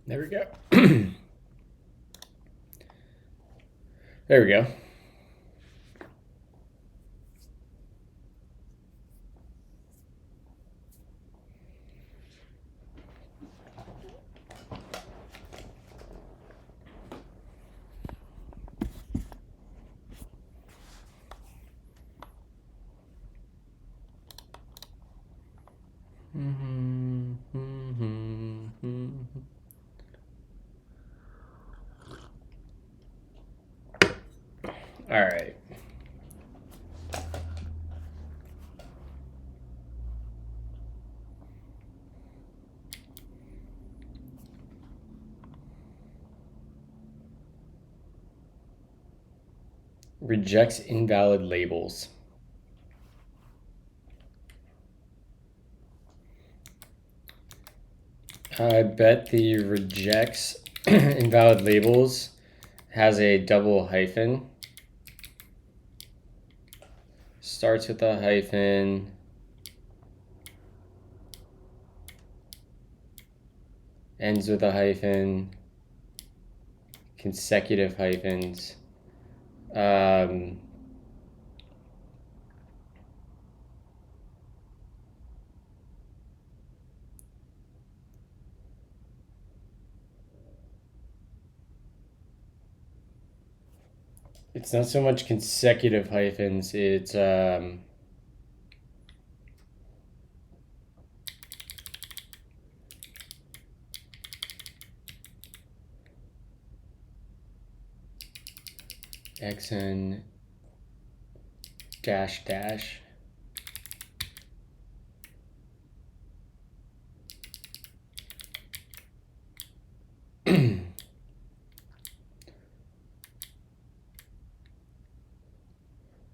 There we go. There we go. All right. Rejects invalid labels. I bet the rejects invalid labels has a double hyphen. Starts with a hyphen. Ends with a hyphen. Consecutive hyphens. It's not so much consecutive hyphens, it's xn dash dash.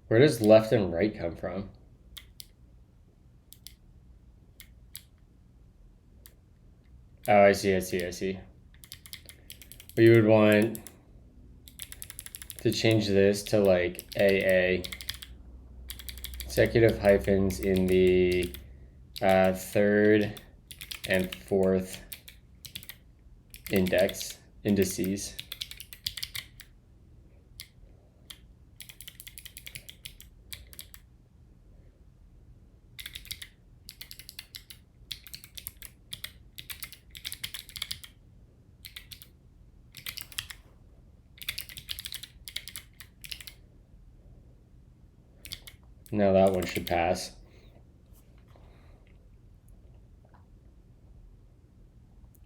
Where does left and right come from? Oh, I see. We would want to change this to like AA. Consecutive hyphens in the third and fourth indices. Now that one should pass.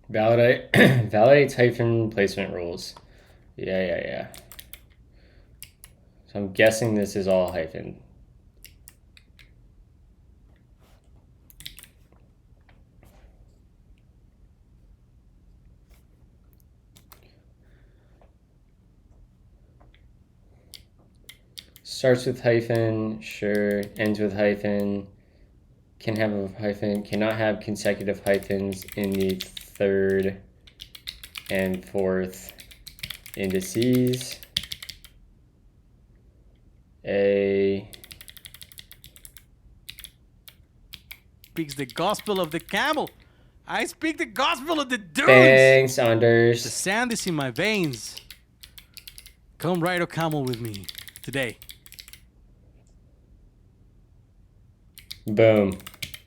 Validates hyphen placement rules. Yeah. So I'm guessing this is all hyphen. Starts with hyphen, sure. Ends with hyphen. Can have a hyphen. Cannot have consecutive hyphens in the third and fourth indices. Speaks the gospel of the camel. I speak the gospel of the dunes. Thanks, Anders. The sand is in my veins. Come ride a camel with me today. Boom.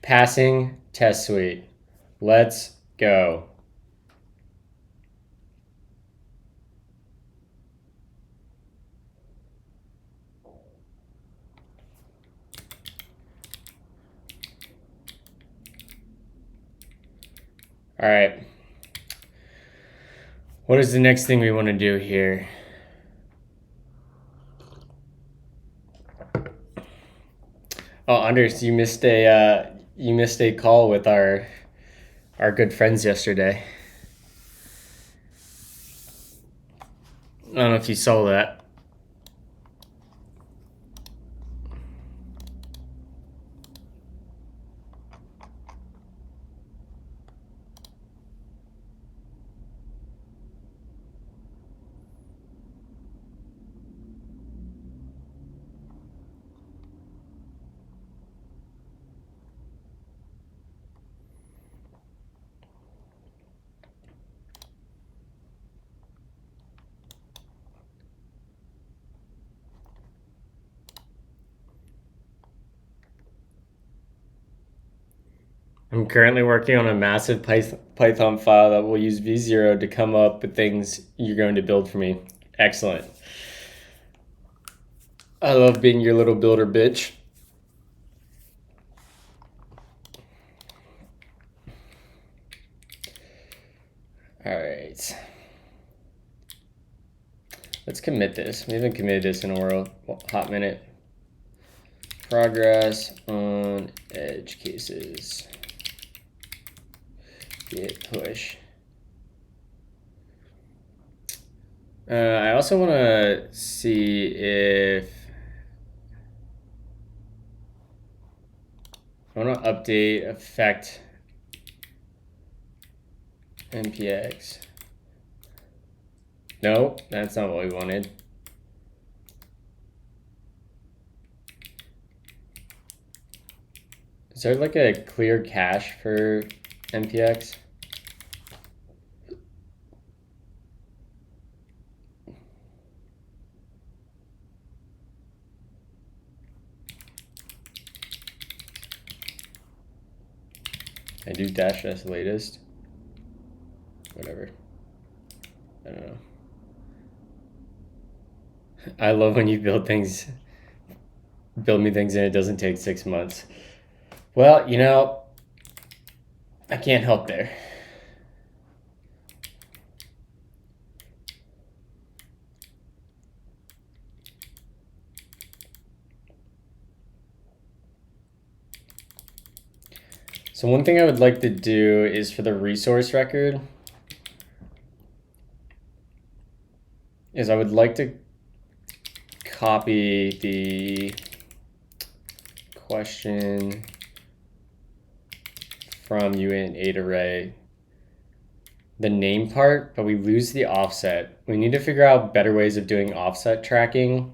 Passing test suite. Let's go. All right. What is the next thing we want to do here? Oh, Anders, you missed a call with our good friends yesterday. I don't know if you saw that. I'm currently working on a massive Python file that will use V0 to come up with things you're going to build for me. Excellent. I love being your little builder bitch. All right. Let's commit this. We haven't committed this in a hot minute. Progress on edge cases. Git push. I also want to see if I want to update effect npx. No, that's not what we wanted. Is there like a clear cache for npx? I do -s latest. Whatever. I don't know. I love when you build me things and it doesn't take 6 months. Well, you know, I can't help there. So one thing I would like to do is for the resource record is I would like to copy the question from uint8 array, the name part, but we lose the offset. We need to figure out better ways of doing offset tracking.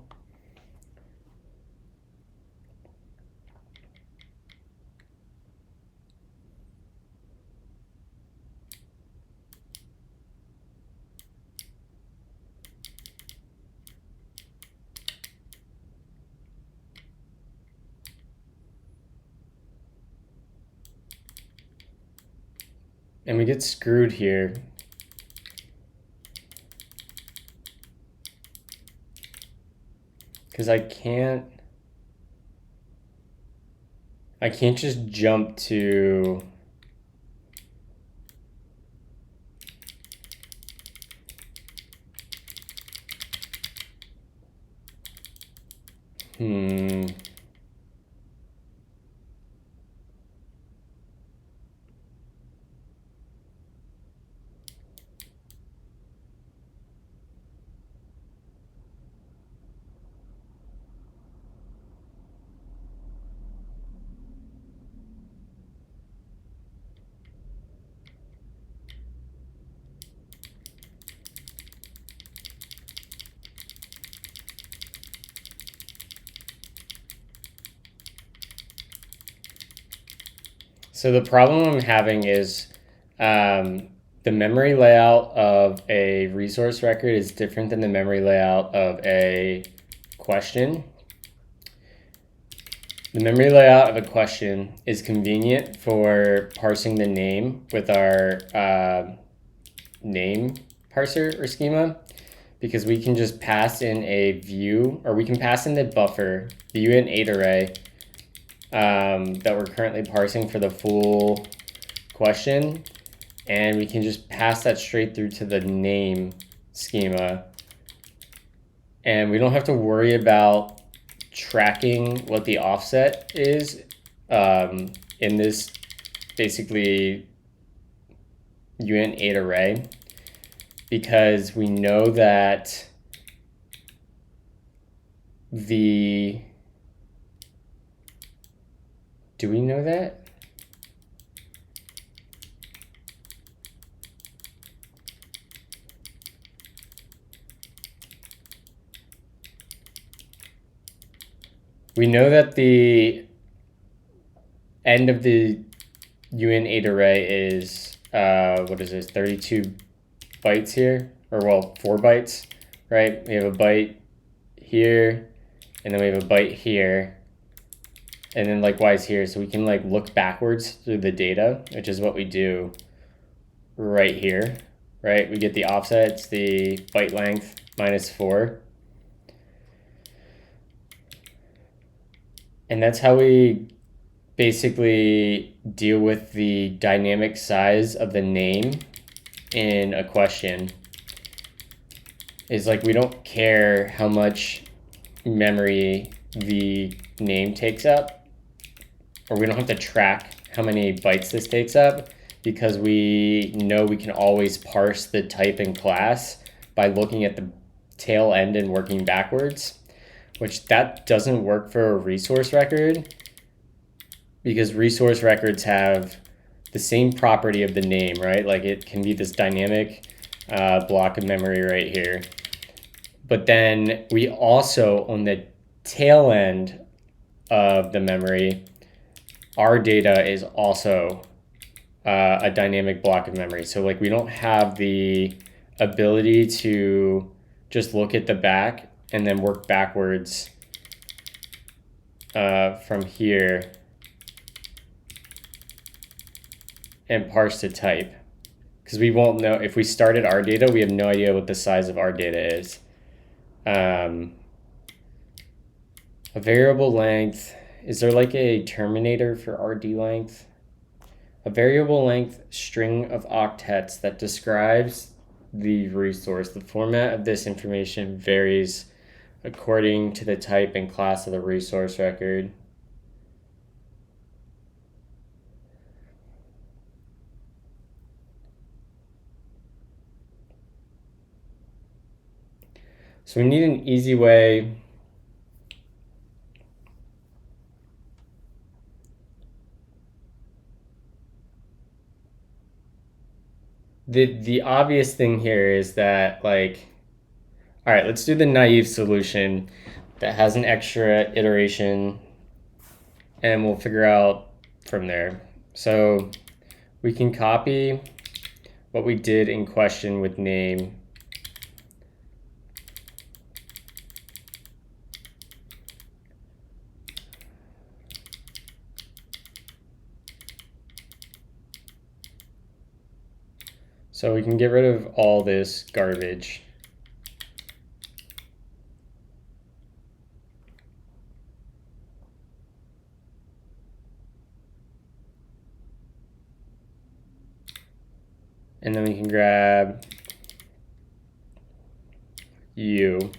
And we get screwed here. Because I can't just jump to So the problem I'm having is the memory layout of a resource record is different than the memory layout of a question. The memory layout of a question is convenient for parsing the name with our name parser or schema, because we can just pass in a view, or we can pass in the buffer, the uint8 array, that we're currently parsing for the full question, and we can just pass that straight through to the name schema, and we don't have to worry about tracking what the offset is in this basically uint8 array, because we know that do we know that? We know that the end of the uint8 array is, what is this, 32 bytes here? Or well, 4 bytes, right? We have a byte here, and then we have a byte here. And then likewise here, so we can like look backwards through the data, which is what we do right here, right? We get the offset, it's the byte length -4. And that's how we basically deal with the dynamic size of the name in a question. Is like we don't care how much memory the name takes up, or we don't have to track how many bytes this takes up, because we know we can always parse the type and class by looking at the tail end and working backwards, which that doesn't work for a resource record, because resource records have the same property of the name, right? Like it can be this dynamic block of memory right here. But then we also, on the tail end of the memory, our data is also a dynamic block of memory. So like we don't have the ability to just look at the back and then work backwards from here and parse the type. Because we won't know, if we started our data, we have no idea what the size of our data is. A variable length, is there like a terminator for RD length? A variable length string of octets that describes the resource. The format of this information varies according to the type and class of the resource record. So we need an easy way the obvious thing here is that, like, all right, let's do the naive solution that has an extra iteration, and we'll figure out from there. So we can copy what we did in question with name. So we can get rid of all this garbage. And then we can grab U.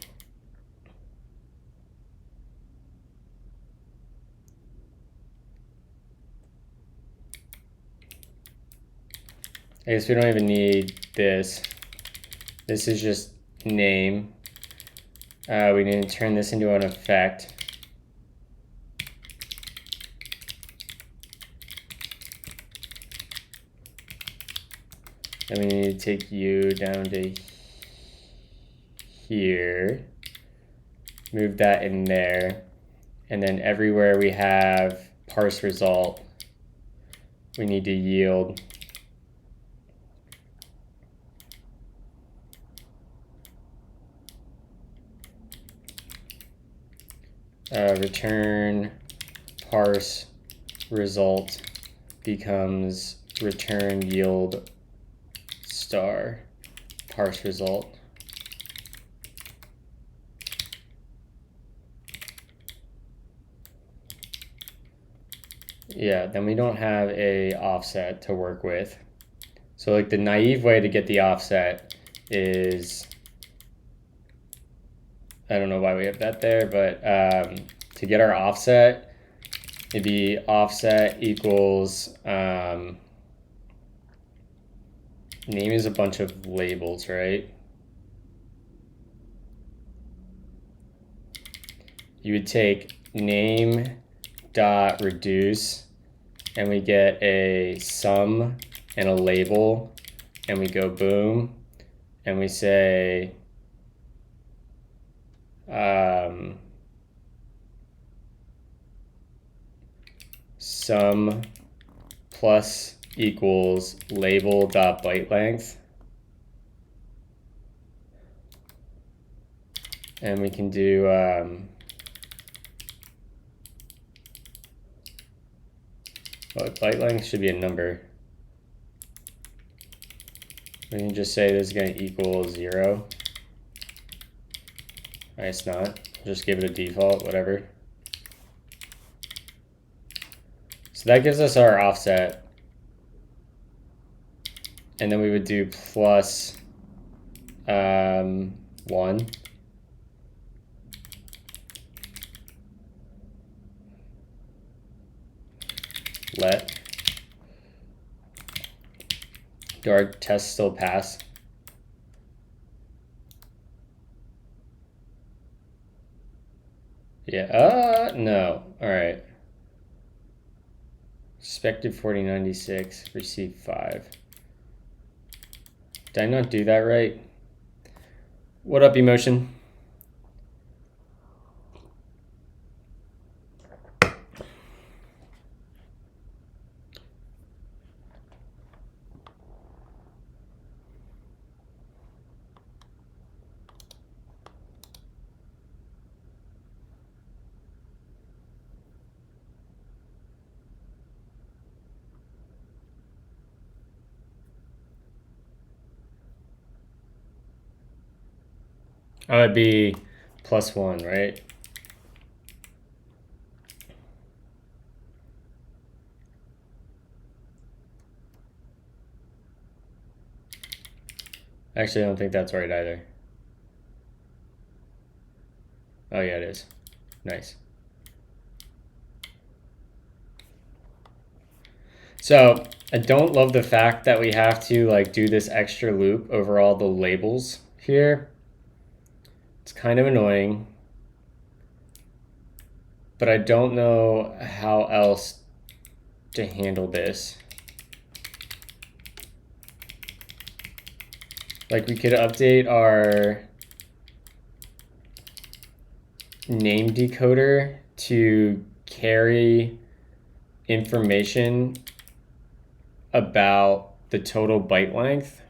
I guess we don't even need this. This is just name. We need to turn this into an effect. Then we need to take U down to here, move that in there, and then everywhere we have parse result, we need to yield return parse result becomes return yield star parse result. Yeah, then we don't have a offset to work with. So like the naive way to get the offset is, I don't know why we have that there, but to get our offset, it'd be offset equals, name is a bunch of labels, right? You would take name dot reduce, and we get a sum and a label, and we go boom, and we say sum plus equals label dot byte length, and we can do Well, byte length should be a number. We can just say this is going to equal 0. It's not. Just give it a default, whatever. So that gives us our offset. And then we would do plus 1. Let. Do our tests still pass? Yeah, no. All right. Expected 4096, receive 5. Did I not do that right? What up, Emotion? Oh, it'd be plus 1, right? Actually, I don't think that's right either. Oh, yeah, it is. Nice. So I don't love the fact that we have to like do this extra loop over all the labels here. It's kind of annoying, but I don't know how else to handle this. Like we could update our name decoder to carry information about the total byte length.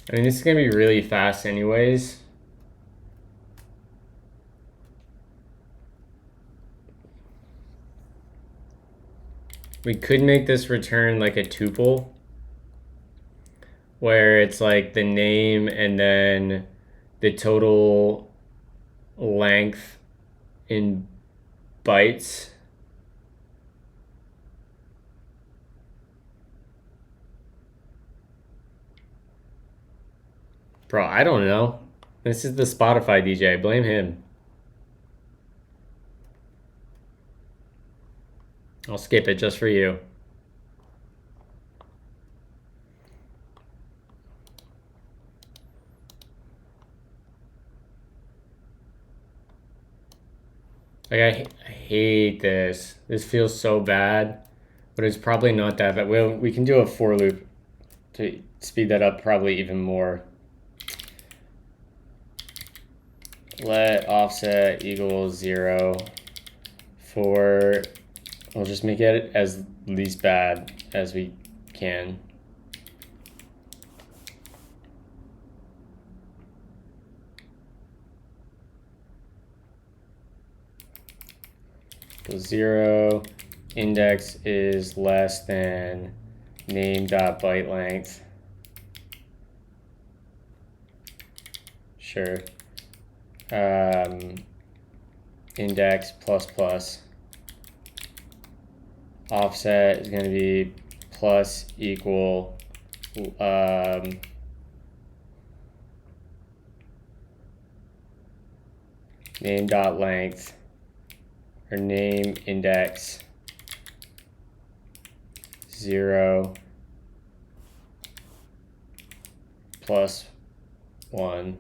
I mean, this is going to be really fast anyways. We could make this return like a tuple, where it's like the name and then the total length in bytes. Bro, I don't know. This is the Spotify DJ. Blame him. I'll skip it just for you. Like, I hate this. This feels so bad, but it's probably not that bad. We can do a for loop to speed that up probably even more. Let offset equals 0 for, we'll just make it as least bad as we can. So 0, index is less than name.byte length. Sure. Index plus plus. Offset is going to be plus equal name.length or name index 0 plus 1.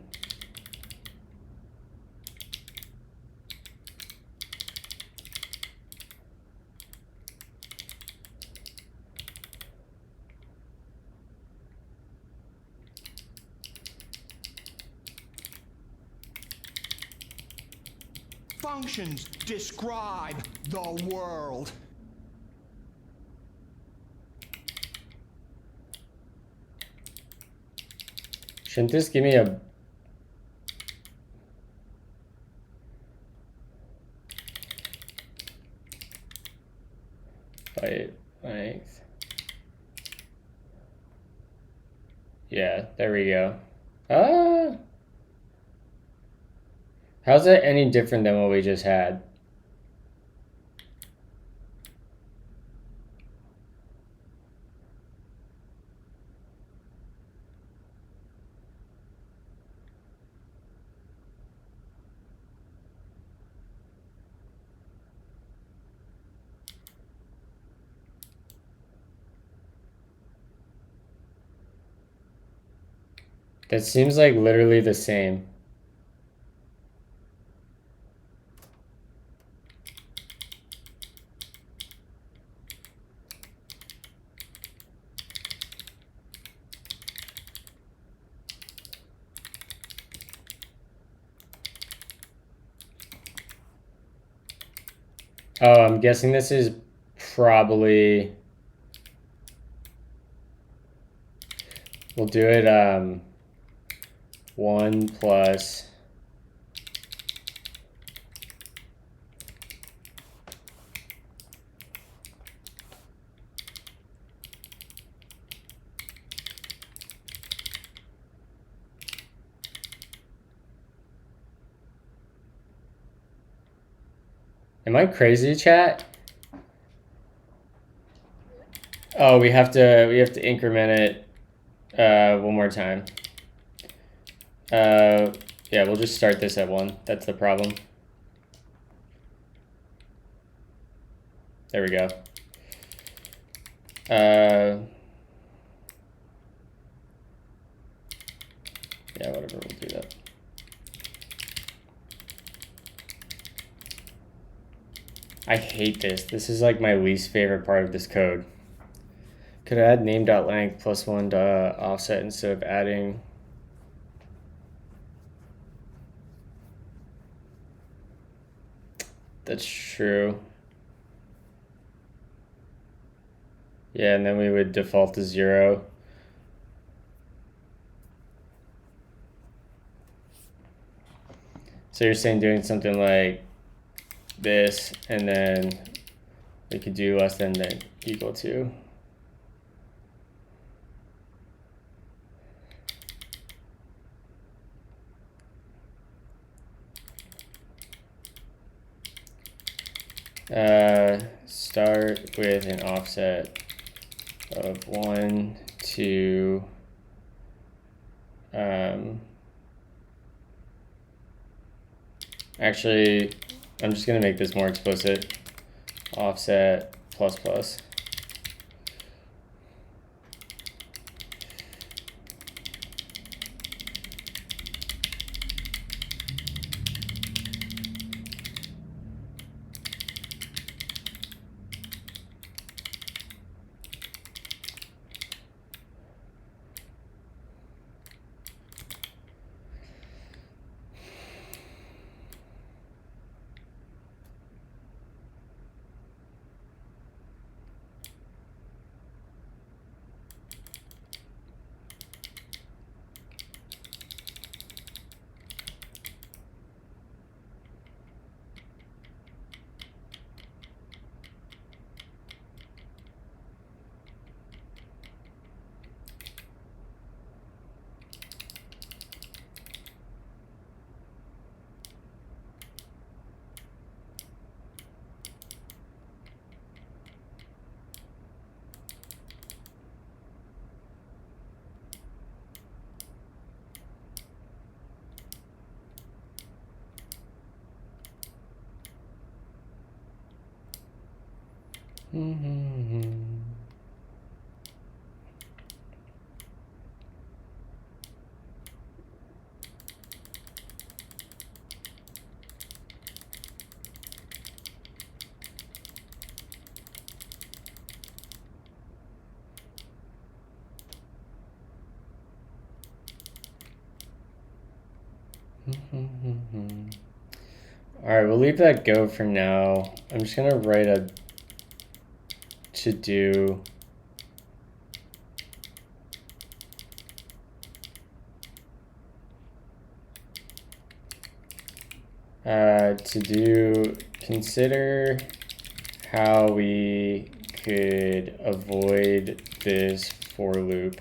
functions describe the world. Shouldn't this give me a... byte length? Yeah, there we go. How's that any different than what we just had? That seems like literally the same. Oh, I'm guessing this is probably... We'll do it 1 plus... Am I crazy, chat? Oh, we have to increment it one more time. Yeah, we'll just start this at 1. That's the problem. There we go. Yeah, whatever, we'll do that. I hate this. This is like my least favorite part of this code. Could I add name.length plus 1 to offset instead of adding... That's true. Yeah, and then we would default to 0. So you're saying doing something like this, and then we could do less than equal to. Start with an offset of 1 to actually, I'm just gonna make this more explicit. Offset plus plus. All right, Alright, we'll leave that go for now. I'm just gonna write a to-do. To-do, consider how we could avoid this for loop.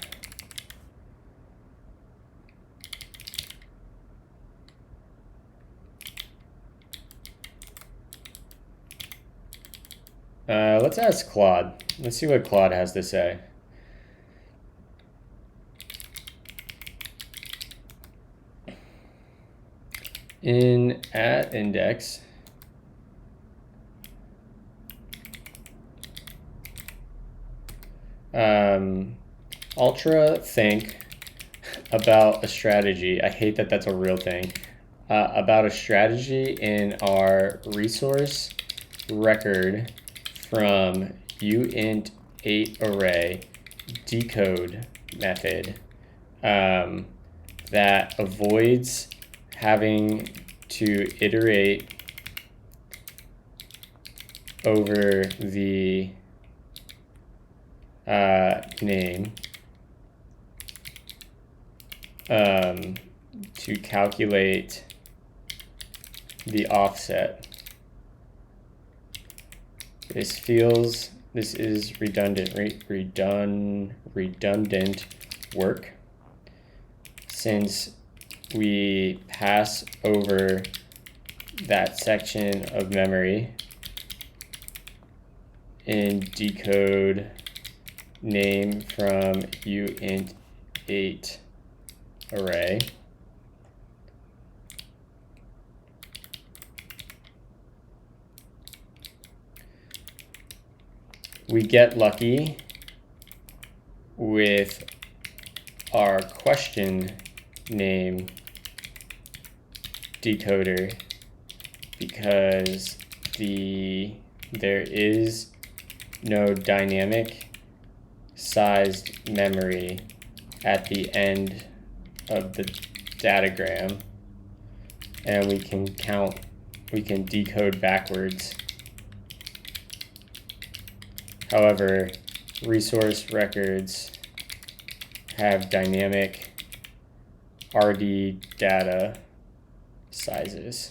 Let's ask Claude. Let's see what Claude has to say. In @index, ultra think about a strategy. I hate that that's a real thing. About a strategy in our resource record from uint8 array decode method that avoids having to iterate over the name to calculate the offset. This is redundant work, since we pass over that section of memory and decode name from uint8 array. We get lucky with our question name decoder because there is no dynamic sized memory at the end of the datagram, and we can decode backwards. However, resource records have dynamic RD data sizes.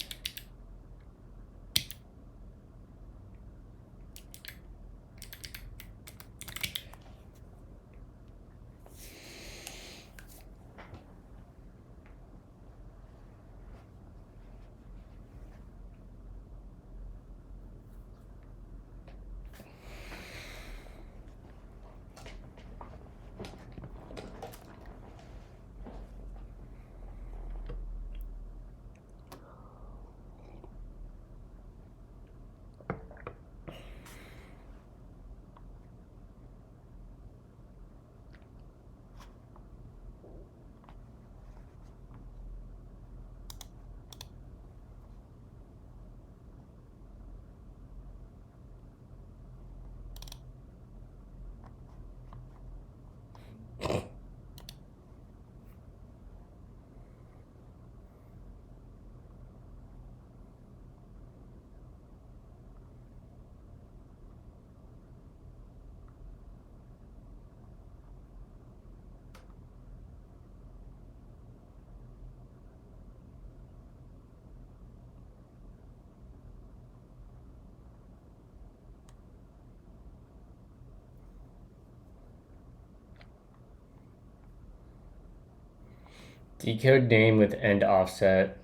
Decode name with end offset.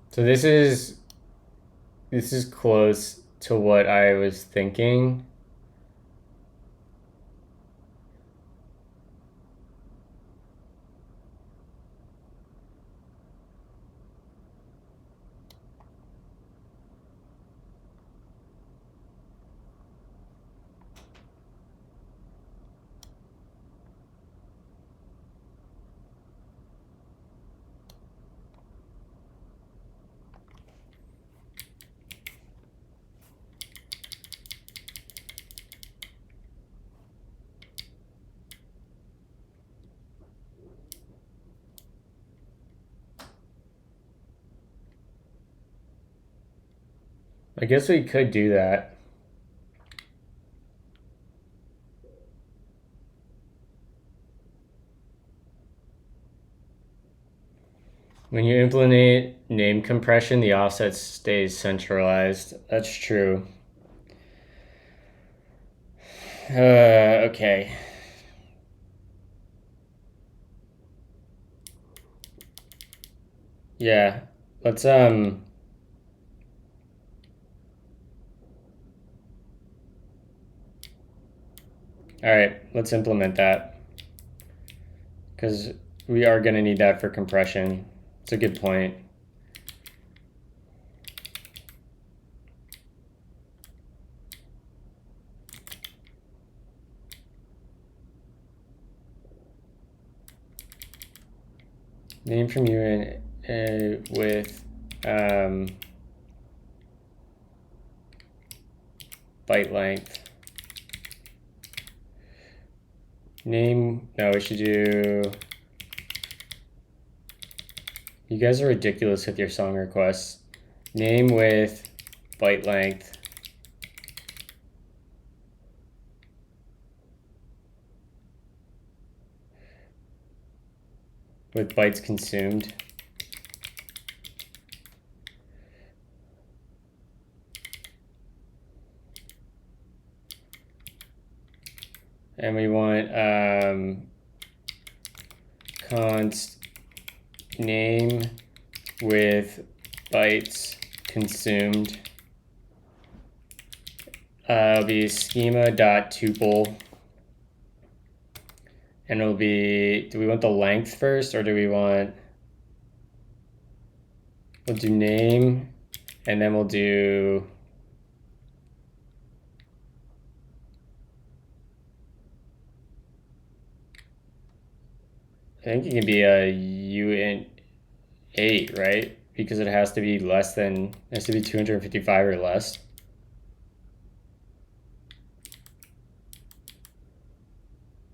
So this is close to what I was thinking. I guess we could do that. When you implement name compression, the offset stays centralized. That's true. Okay. Yeah, let's all right, let's implement that. Because we are going to need that for compression. It's a good point. Name from you and with byte length. Name, no, we should do. You guys are ridiculous with your song requests. Name with byte length. With bytes consumed. And we want const name with bytes consumed. It'll be schema.tuple. And it'll be, do we want the length first or do we want, we'll do name and then we'll do I think it can be a uint8, right? Because it has to be less than, it has to be 255 or less.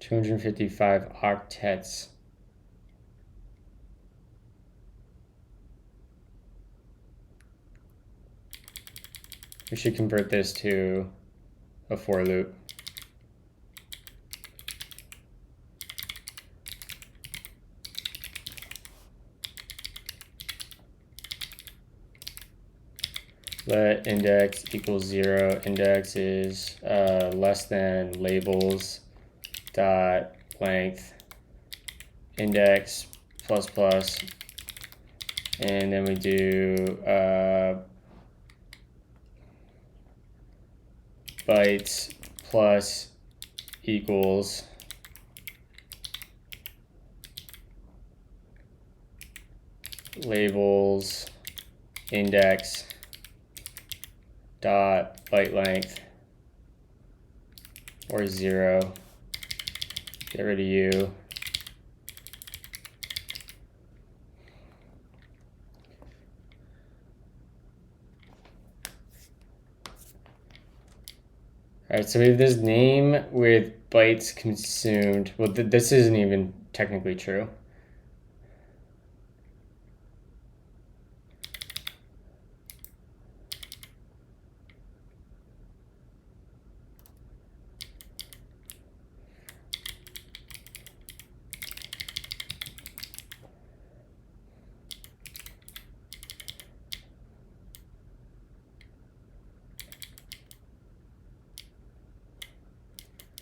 $255 octets. We should convert this to a for loop. Let index equals 0. Index is less than labels dot length index plus plus, and then we do bytes plus equals labels index dot byte length or 0. Get rid of you. All right, so we have this name with bytes consumed. Well, this isn't even technically true.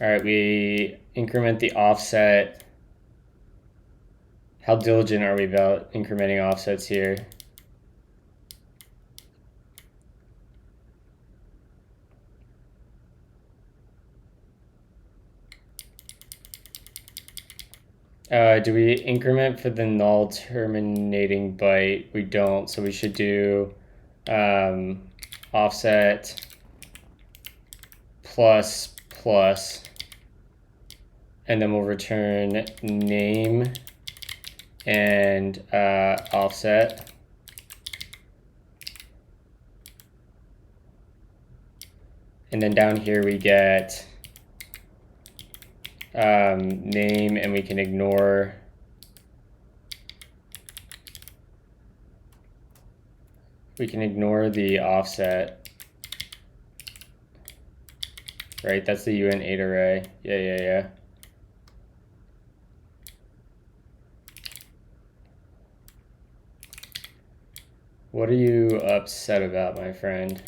All right, we increment the offset. How diligent are we about incrementing offsets here? Do we increment for the null terminating byte? We don't, so we should do offset plus plus, and then we'll return name and offset. And then down here we get name, and we can ignore the offset. right? That's the uint8 array. Yeah. What are you upset about, my friend?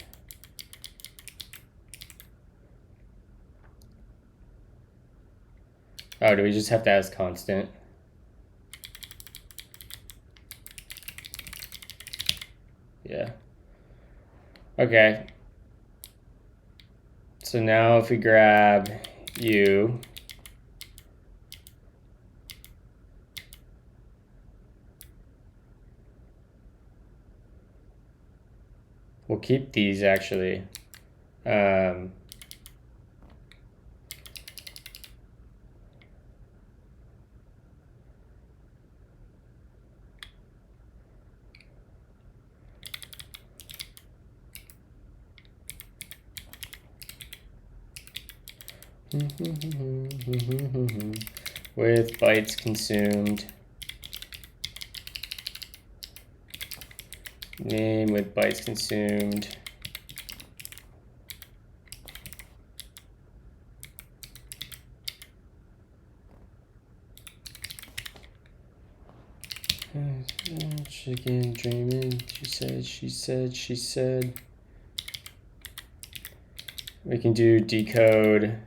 Oh, do we just have to ask constant? Yeah. Okay. So now if we grab u, we'll keep these actually. With bytes consumed. Name with bytes consumed. Chicken dreaming. She said. We can do decode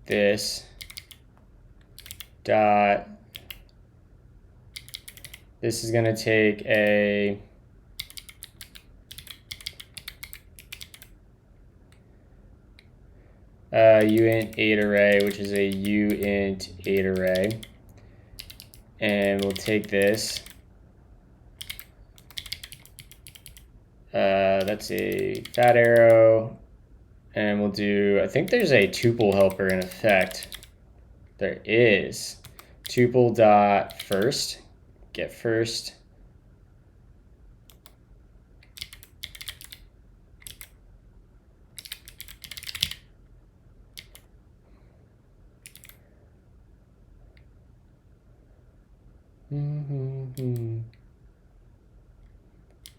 this dot. This is going to take a uint8 array, which is a uint8 array. And we'll take this. That's a fat arrow. And we'll do, I think there's a tuple helper in effect. There is. Tuple dot first. Get first.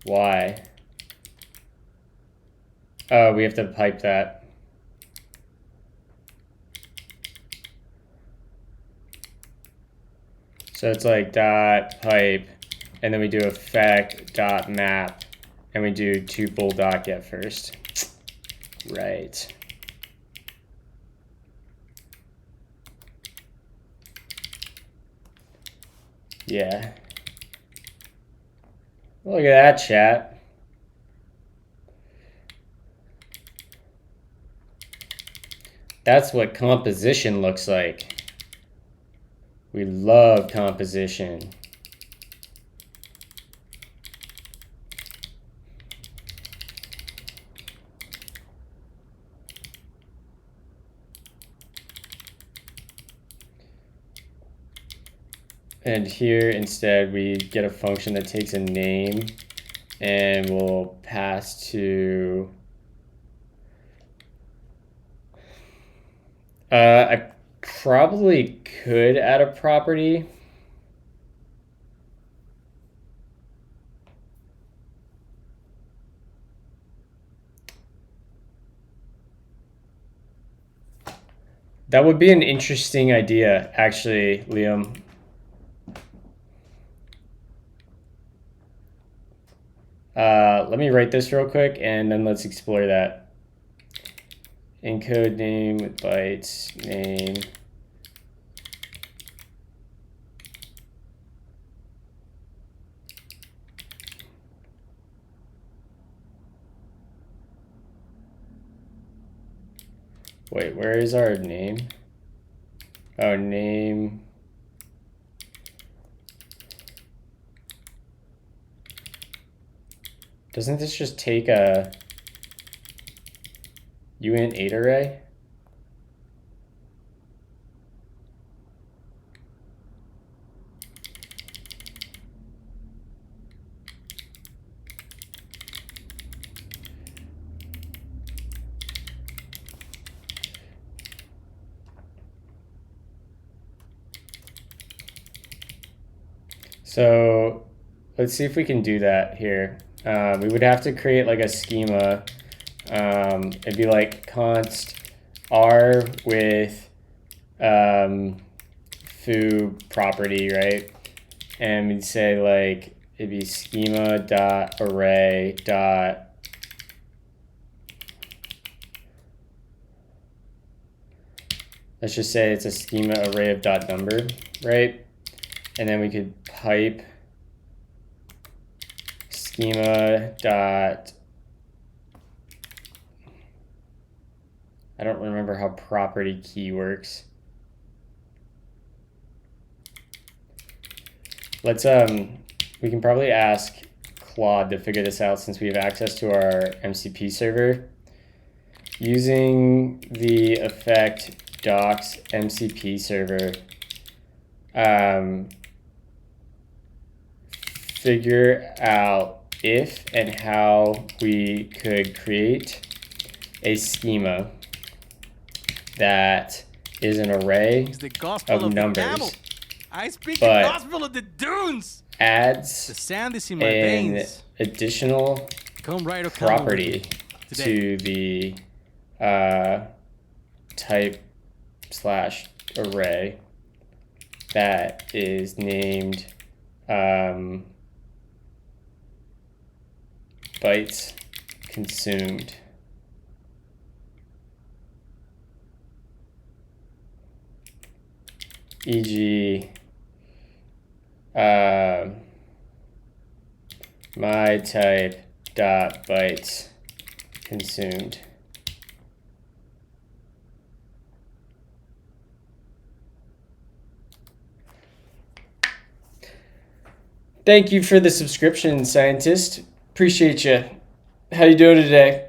Why? Oh, we have to pipe that. So it's like dot pipe, and then we do effect dot map, and we do tuple dot get first. Right. Yeah. Look at that, chat. That's what composition looks like. We love composition. And here instead we get a function that takes a name and we'll pass to I probably could add a property. That would be an interesting idea, actually, Liam. Let me write this real quick and then let's explore that. Encode name with bytes, name. Wait, where is our name? Oh, name. Doesn't this just take a uint8 array? So let's see if we can do that here. We would have to create like a schema It'd be like const r with foo property, right? And we'd say like it'd be schema dot array dot let's just say it's a schema array of dot number, right? And then we could pipe schema dot, I don't remember how property key works. Let's we can probably ask Claude to figure this out since we have access to our MCP server. Using the effect docs MCP server, figure out if and how we could create a schema that is an array It's the gospel of the numbers, camel. I speak but the gospel of the dunes. The adds sand is in my an veins. additional Come right or come property to the type slash array that is named bytes consumed. E.g. My type dot bytes consumed. Thank you for the subscription, scientist. Appreciate you. How you doing today?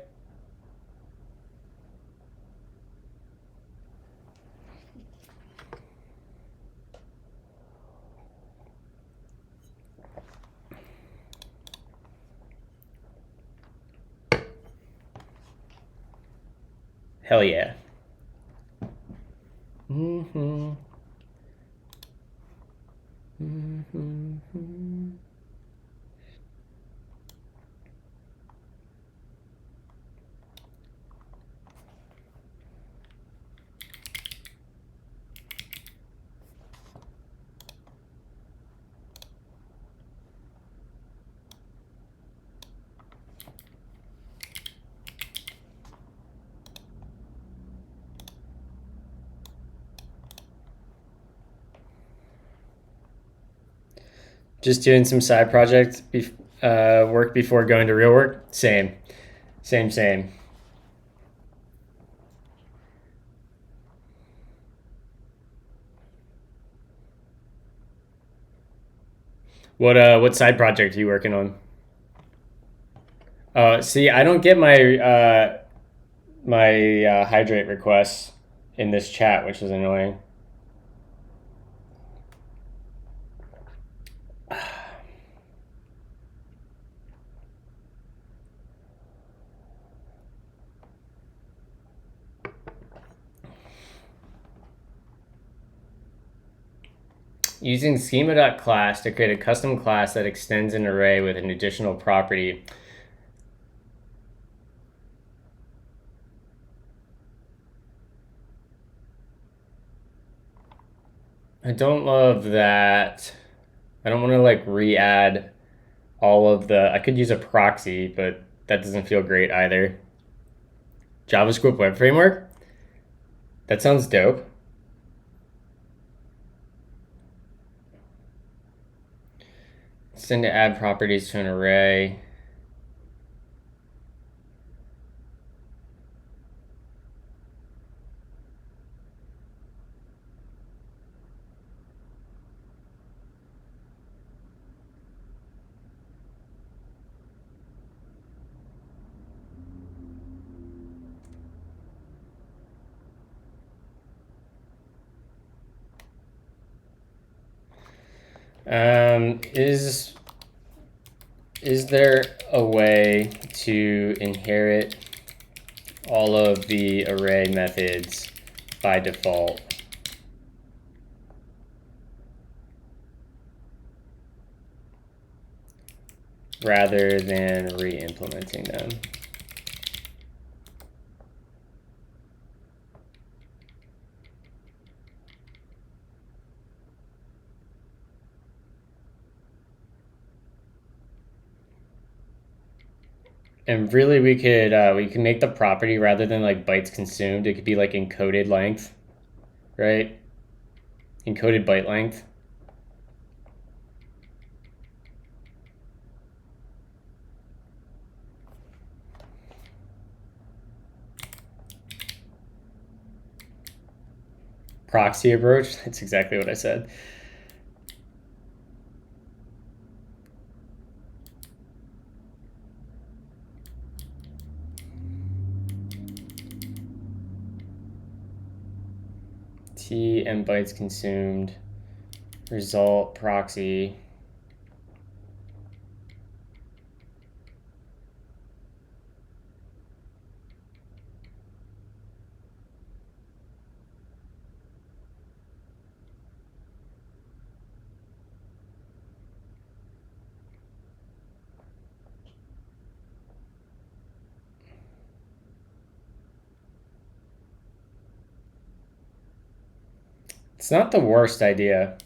Hell yeah. Just doing some side project work before going to real work. Same. What side project are you working on? See, I don't get my hydrate requests in this chat, which is annoying. Using schema.class to create a custom class that extends an array with an additional property. I don't love that. I don't want to like re-add all of the, I could use a proxy, but that doesn't feel great either. JavaScript web framework? That sounds dope. Send to add properties to an array. Is there a way to inherit all of the array methods by default rather than re-implementing them? And really, we can make the property, rather than like bytes consumed, it could be like encoded length, right? Encoded byte length. Proxy approach. That's exactly what I said. T and bytes consumed. Result proxy. It's not the worst idea.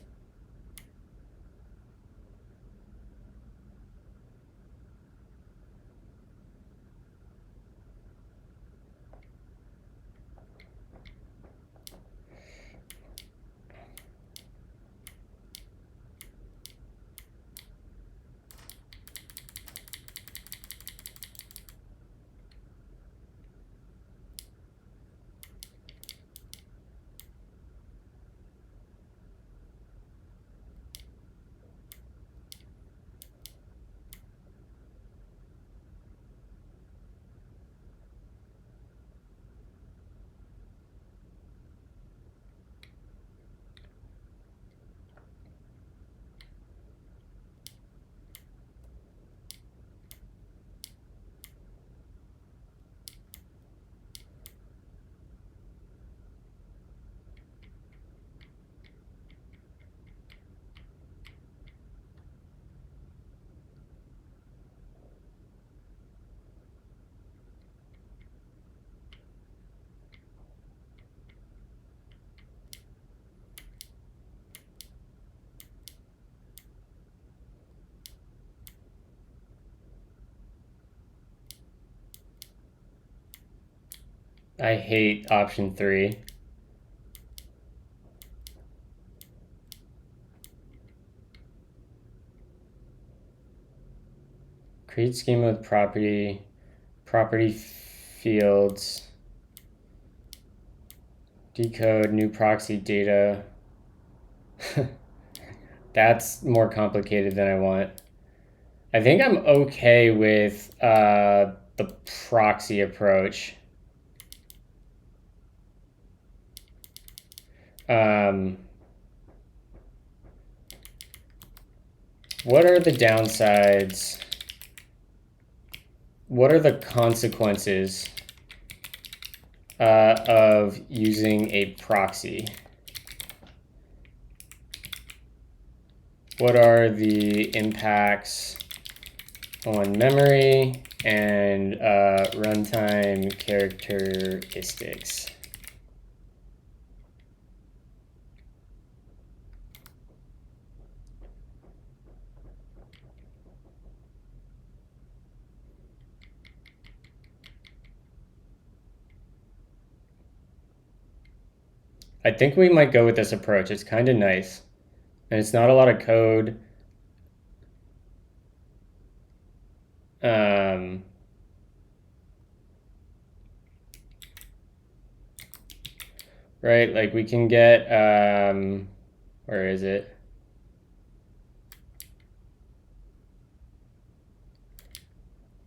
I hate option 3. Create schema with property fields, decode new proxy data. That's more complicated than I want. I think I'm okay with the proxy approach. What are the downsides? What are the consequences of using a proxy? What are the impacts on memory and runtime characteristics? I think we might go with this approach. It's kind of nice. And it's not a lot of code. Right, like we can get, where is it?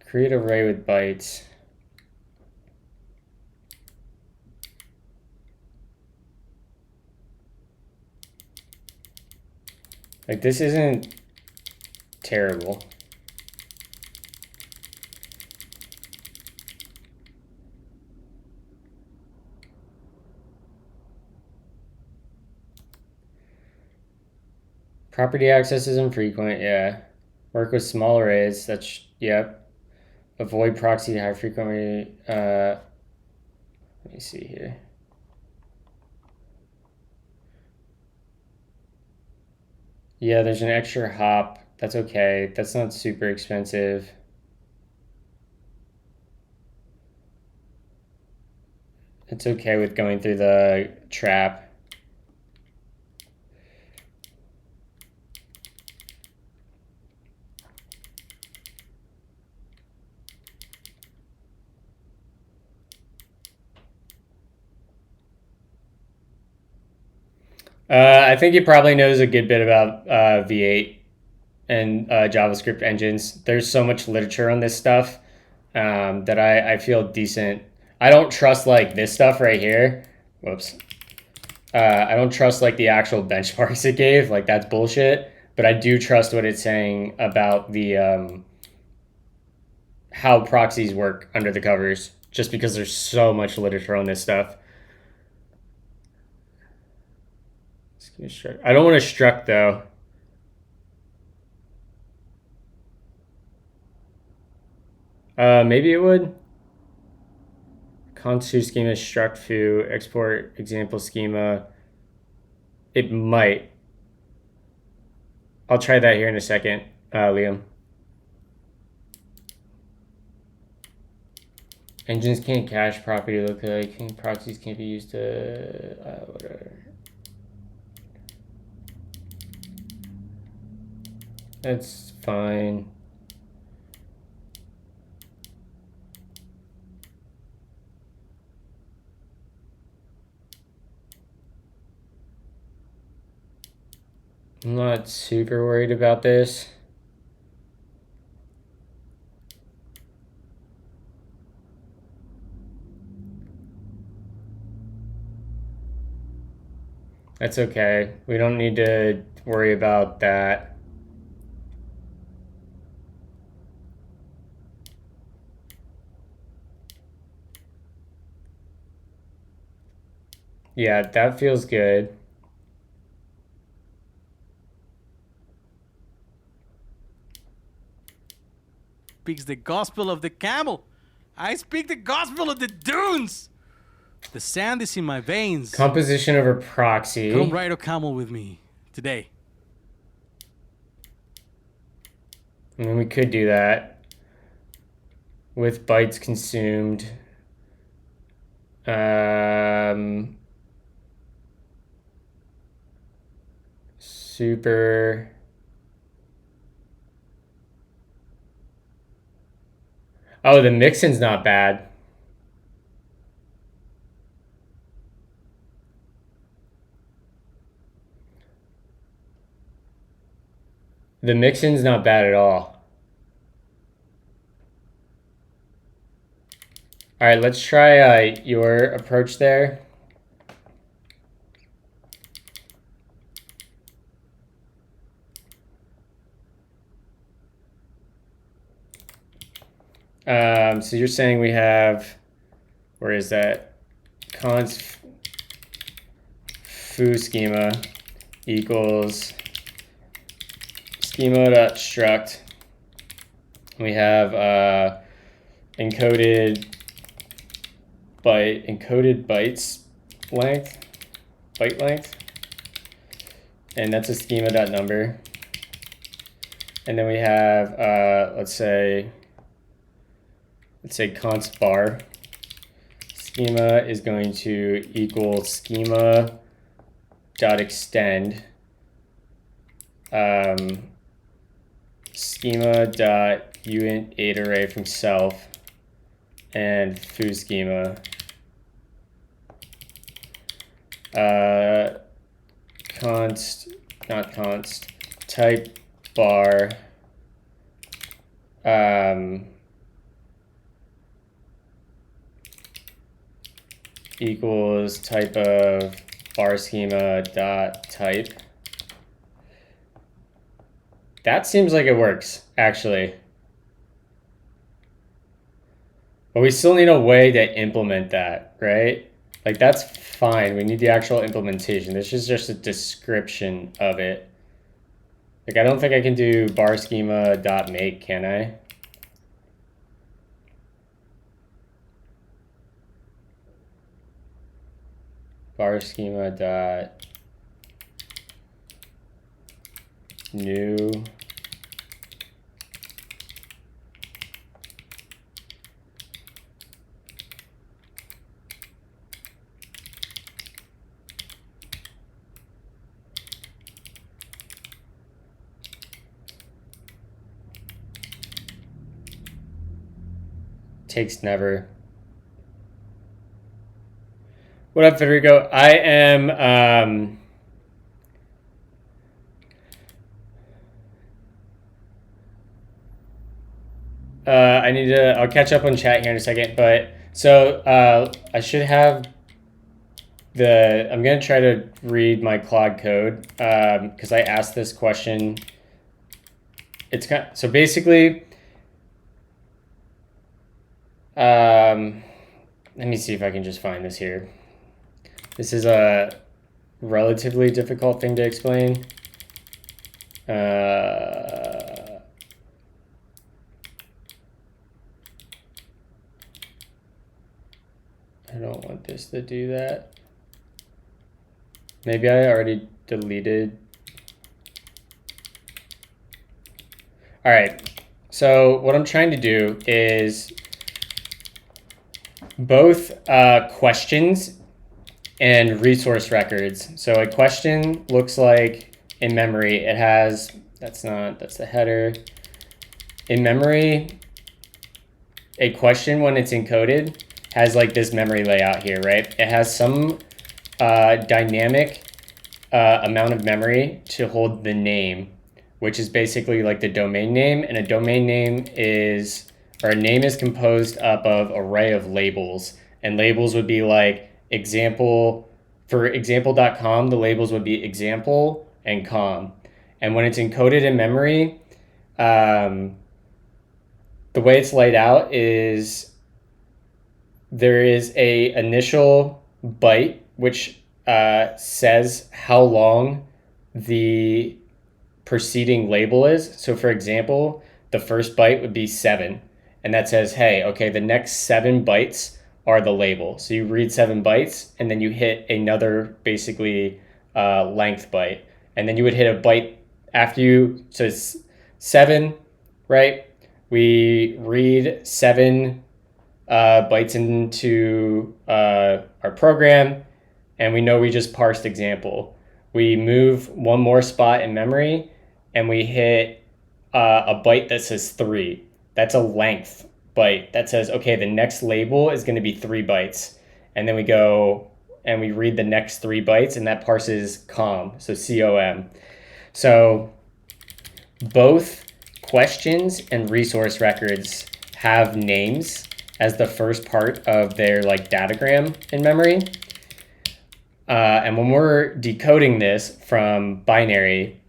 Create array with bytes. Like this isn't terrible. Property access is infrequent, yeah. Work with small arrays, that's, yep. Avoid proxy high frequently. Let me see here. Yeah, there's an extra hop. That's okay. That's not super expensive. It's okay with going through the trap. I think he probably knows a good bit about V8 and JavaScript engines. There's so much literature on this stuff that I feel decent. I don't trust like this stuff right here. Whoops. I don't trust like the actual benchmarks it gave. Like that's bullshit. But I do trust what it's saying about the how proxies work under the covers, just because there's so much literature on this stuff. I don't want to struct though. Maybe it would. Const2 schema struct foo export example schema. It might. I'll try that here in a second, Liam. Engines can't cache property lookalike. Proxies can't be used to whatever. That's fine. I'm not super worried about this. That's okay. We don't need to worry about that. Yeah, that feels good. Speaks the gospel of the camel. I speak the gospel of the dunes. The sand is in my veins. Composition over proxy. Come ride a camel with me today. And then we could do that with bytes consumed. Super. Oh, the mixin's not bad. The mixin's not bad at all. All right, let's try your approach there. So you're saying we have, where is that? Const foo schema equals schema.struct. We have encoded bytes length, byte length, and that's a schema.number. And then we have let's say const bar. Schema is going to equal schema dot extend schema dot uint 8 array from self and foo schema type bar equals type of bar schema dot type. That seems like it works, actually. But we still need a way to implement that, right? Like, that's fine. We need the actual implementation. This is just a description of it. Like, I don't think I can do bar schema dot make, can I? Bar schema dot new takes never. What up, Federico? I am I'll catch up on chat here in a second, but so I should have I'm gonna try to read my Claude code because I asked this question. It's so basically, let me see if I can just find this here. This is a relatively difficult thing to explain. I don't want this to do that. Maybe I already deleted. All right, so what I'm trying to do is both questions and resource records. So a question looks like in memory, it has, that's the header. In memory, a question when it's encoded has like this memory layout here, right? It has some dynamic amount of memory to hold the name, which is basically like the domain name. And a domain name is, or a name is composed up of array of labels. And labels would be like example, for example.com, the labels would be example and com. And when it's encoded in memory, the way it's laid out is there is a initial byte which says how long the preceding label is. So for example, the first byte would be 7, and that says, hey, okay, the next 7 bytes are the label. So you read 7 bytes, and then you hit another basically length byte, and then you would hit a byte after you, so it's 7, right? We read 7 bytes into our program, and we know we just parsed example. We move one more spot in memory, and we hit a byte that says 3. That's a length byte that says, okay, the next label is going to be 3 bytes. And then we go and we read the next 3 bytes, and that parses com, so COM. So both questions and resource records have names as the first part of their like datagram in memory. And when we're decoding this from binary,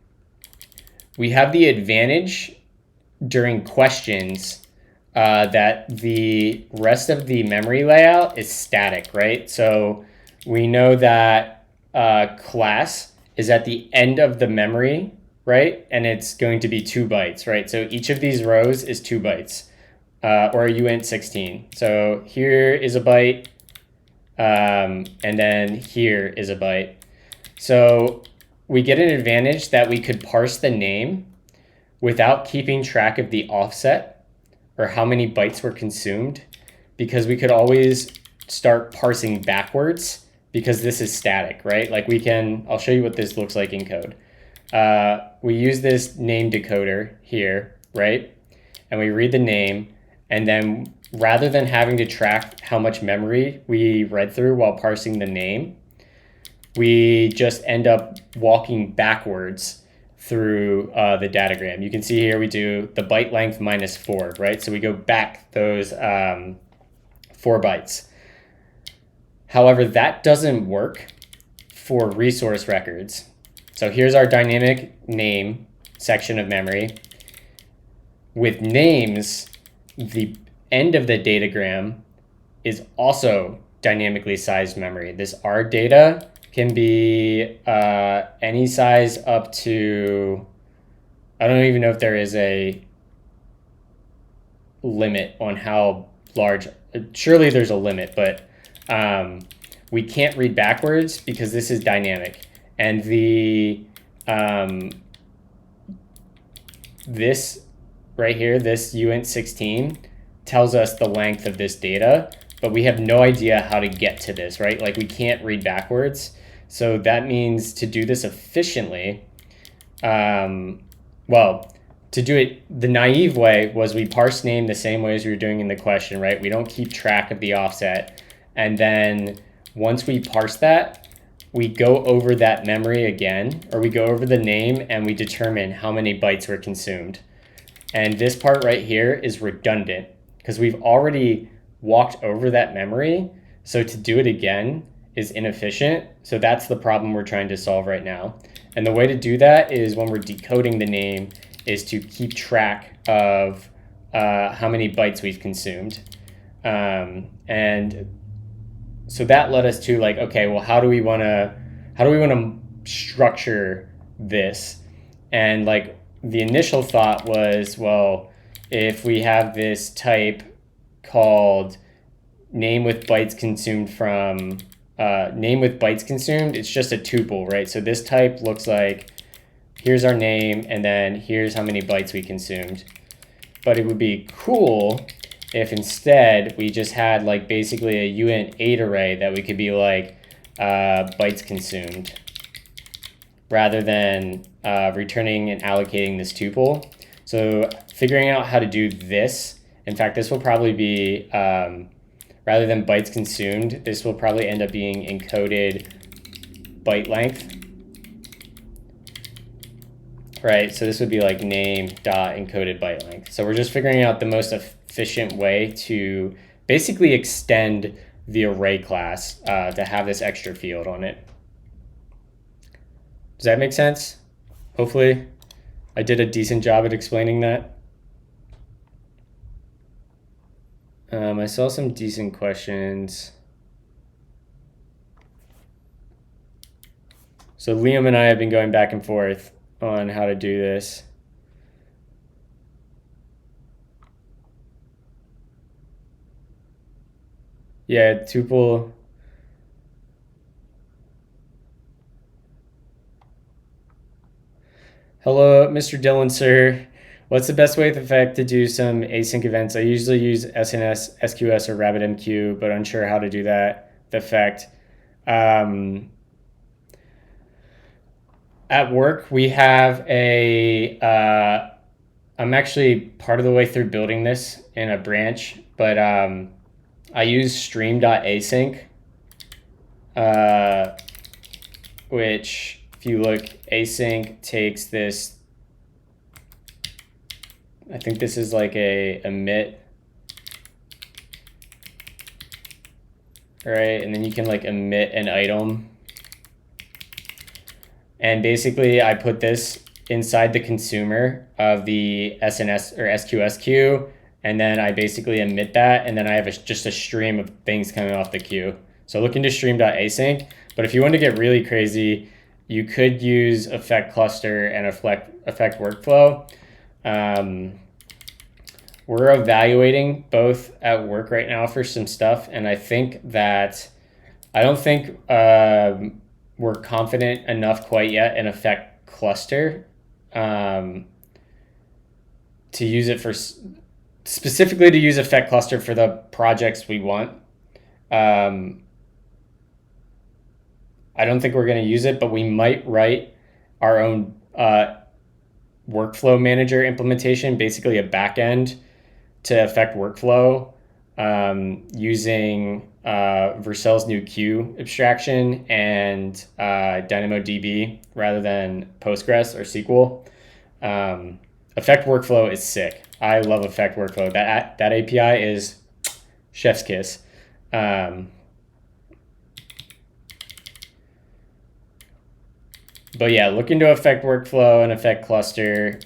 we have the advantage during questions that the rest of the memory layout is static, right? So we know that class is at the end of the memory, right? And it's going to be 2 bytes, right? So each of these rows is 2 bytes, or uint 16. So here is a byte, and then here is a byte. So we get an advantage that we could parse the name without keeping track of the offset or how many bytes were consumed, because we could always start parsing backwards because this is static, right? Like we can, I'll show you what this looks like in code. We use this name decoder here, right? And we read the name, and then rather than having to track how much memory we read through while parsing the name, we just end up walking backwards through the datagram. You can see here we do the byte length minus 4, right? So we go back those 4 bytes. However, that doesn't work for resource records. So here's our dynamic name section of memory. With names, the end of the datagram is also dynamically sized memory. This R data can be any size up to, I don't even know if there is a limit on how large, surely there's a limit, but we can't read backwards because this is dynamic. And the this right here, this uint 16 tells us the length of this data, but we have no idea how to get to this, right? Like we can't read backwards. So that means to do this efficiently, well, to do it the naive way was we parse name the same way as we were doing in the question, right? We don't keep track of the offset. And then once we parse that, we go over that memory again, or we go over the name and we determine how many bytes were consumed. And this part right here is redundant because we've already walked over that memory. So to do it again is inefficient. So that's the problem we're trying to solve right now. And the way to do that is when we're decoding the name is to keep track of how many bytes we've consumed. And so that led us to like, okay, well, how do we want to structure this? And like the initial thought was, well, if we have this type called name with bytes consumed from name with bytes consumed, it's just a tuple, right? So this type looks like here's our name and then here's how many bytes we consumed. But it would be cool if instead we just had like basically a uint8 array that we could be like bytes consumed rather than returning and allocating this tuple. So figuring out how to do this, in fact, this will probably be, rather than bytes consumed, this will probably end up being encoded byte length. Right, so this would be like name dot encoded byte length. So we're just figuring out the most efficient way to basically extend the array class to have this extra field on it. Does that make sense? Hopefully I did a decent job at explaining that. I saw some decent questions. So Liam and I have been going back and forth on how to do this. Yeah, tuple. Hello, Mr. Dillon, sir. What's the best way with Effect to do some async events? I usually use SNS, SQS, or RabbitMQ, but unsure how to do that with Effect. At work, we have a, I'm actually part of the way through building this in a branch, but I use stream.async, which if you look, async takes this, I think this is like a emit, right? And then you can like emit an item. And basically I put this inside the consumer of the SNS or SQS queue. And then I basically emit that. And then I have just a stream of things coming off the queue. So look into stream.async. But if you want to get really crazy, you could use effect cluster and effect workflow. We're evaluating both at work right now for some stuff. And I think that, I don't think we're confident enough quite yet in effect cluster to use it for, specifically to use effect cluster for the projects we want. I don't think we're going to use it, but we might write our own workflow manager implementation, basically a backend to affect workflow using Vercel's new queue abstraction and DynamoDB rather than Postgres or SQL. Effect workflow is sick. I love effect workflow. That API is chef's kiss. But yeah, look into effect workflow and effect cluster.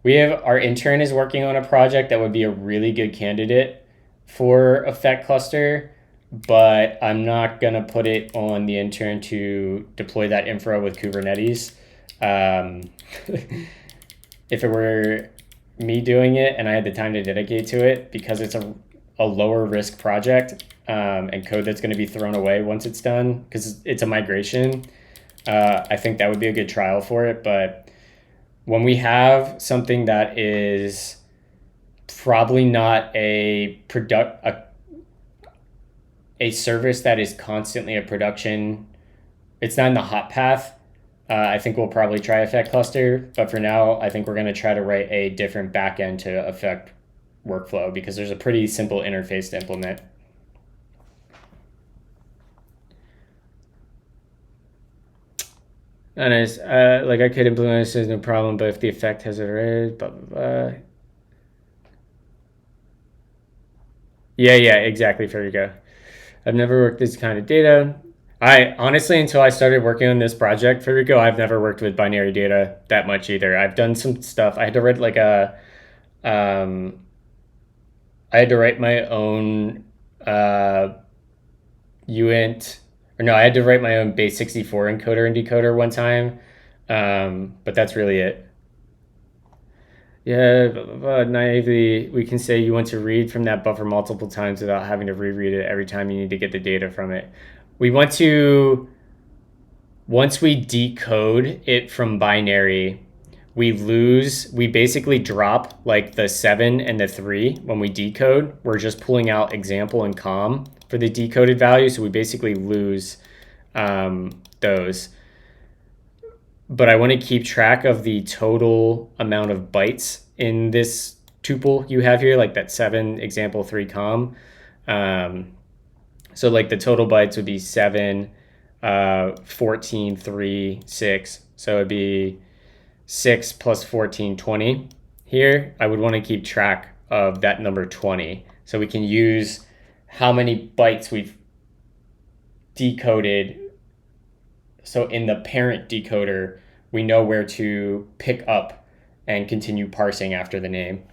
We have, our intern is working on a project that would be a really good candidate for effect cluster, but I'm not gonna put it on the intern to deploy that infra with Kubernetes. If it were me doing it and I had the time to dedicate to it, because it's a lower risk project and code that's gonna be thrown away once it's done, because it's a migration, I think that would be a good trial for it. But when we have something that is probably not a service that is constantly a production, it's not in the hot path, I think we'll probably try Effect Cluster, but for now, I think we're going to try to write a different backend to Effect workflow because there's a pretty simple interface to implement. Nice. Like I could implement this, there's no problem, but if the effect has a blah, blah, blah. Yeah, exactly. There you go. I've never worked this kind of data. I honestly, until I started working on this project, Federico, I've never worked with binary data that much either. I've done some stuff. I had to write like I had to write my own uint, or no, I had to write my own base 64 encoder and decoder one time, but that's really it. Yeah, naively, we can say you want to read from that buffer multiple times without having to reread it every time you need to get the data from it. We want to, once we decode it from binary, we basically drop like the 7 and the 3 when we decode. We're just pulling out example and com for the decoded value, so we basically lose those. But I want to keep track of the total amount of bytes in this tuple you have here, like that 7 example 3 com. So like the total bytes would be 7, 14, 3, 6. So it'd be 6 plus 14, 20. Here, I would want to keep track of that number 20. So we can use how many bytes we've decoded. So in the parent decoder, we know where to pick up and continue parsing after the name.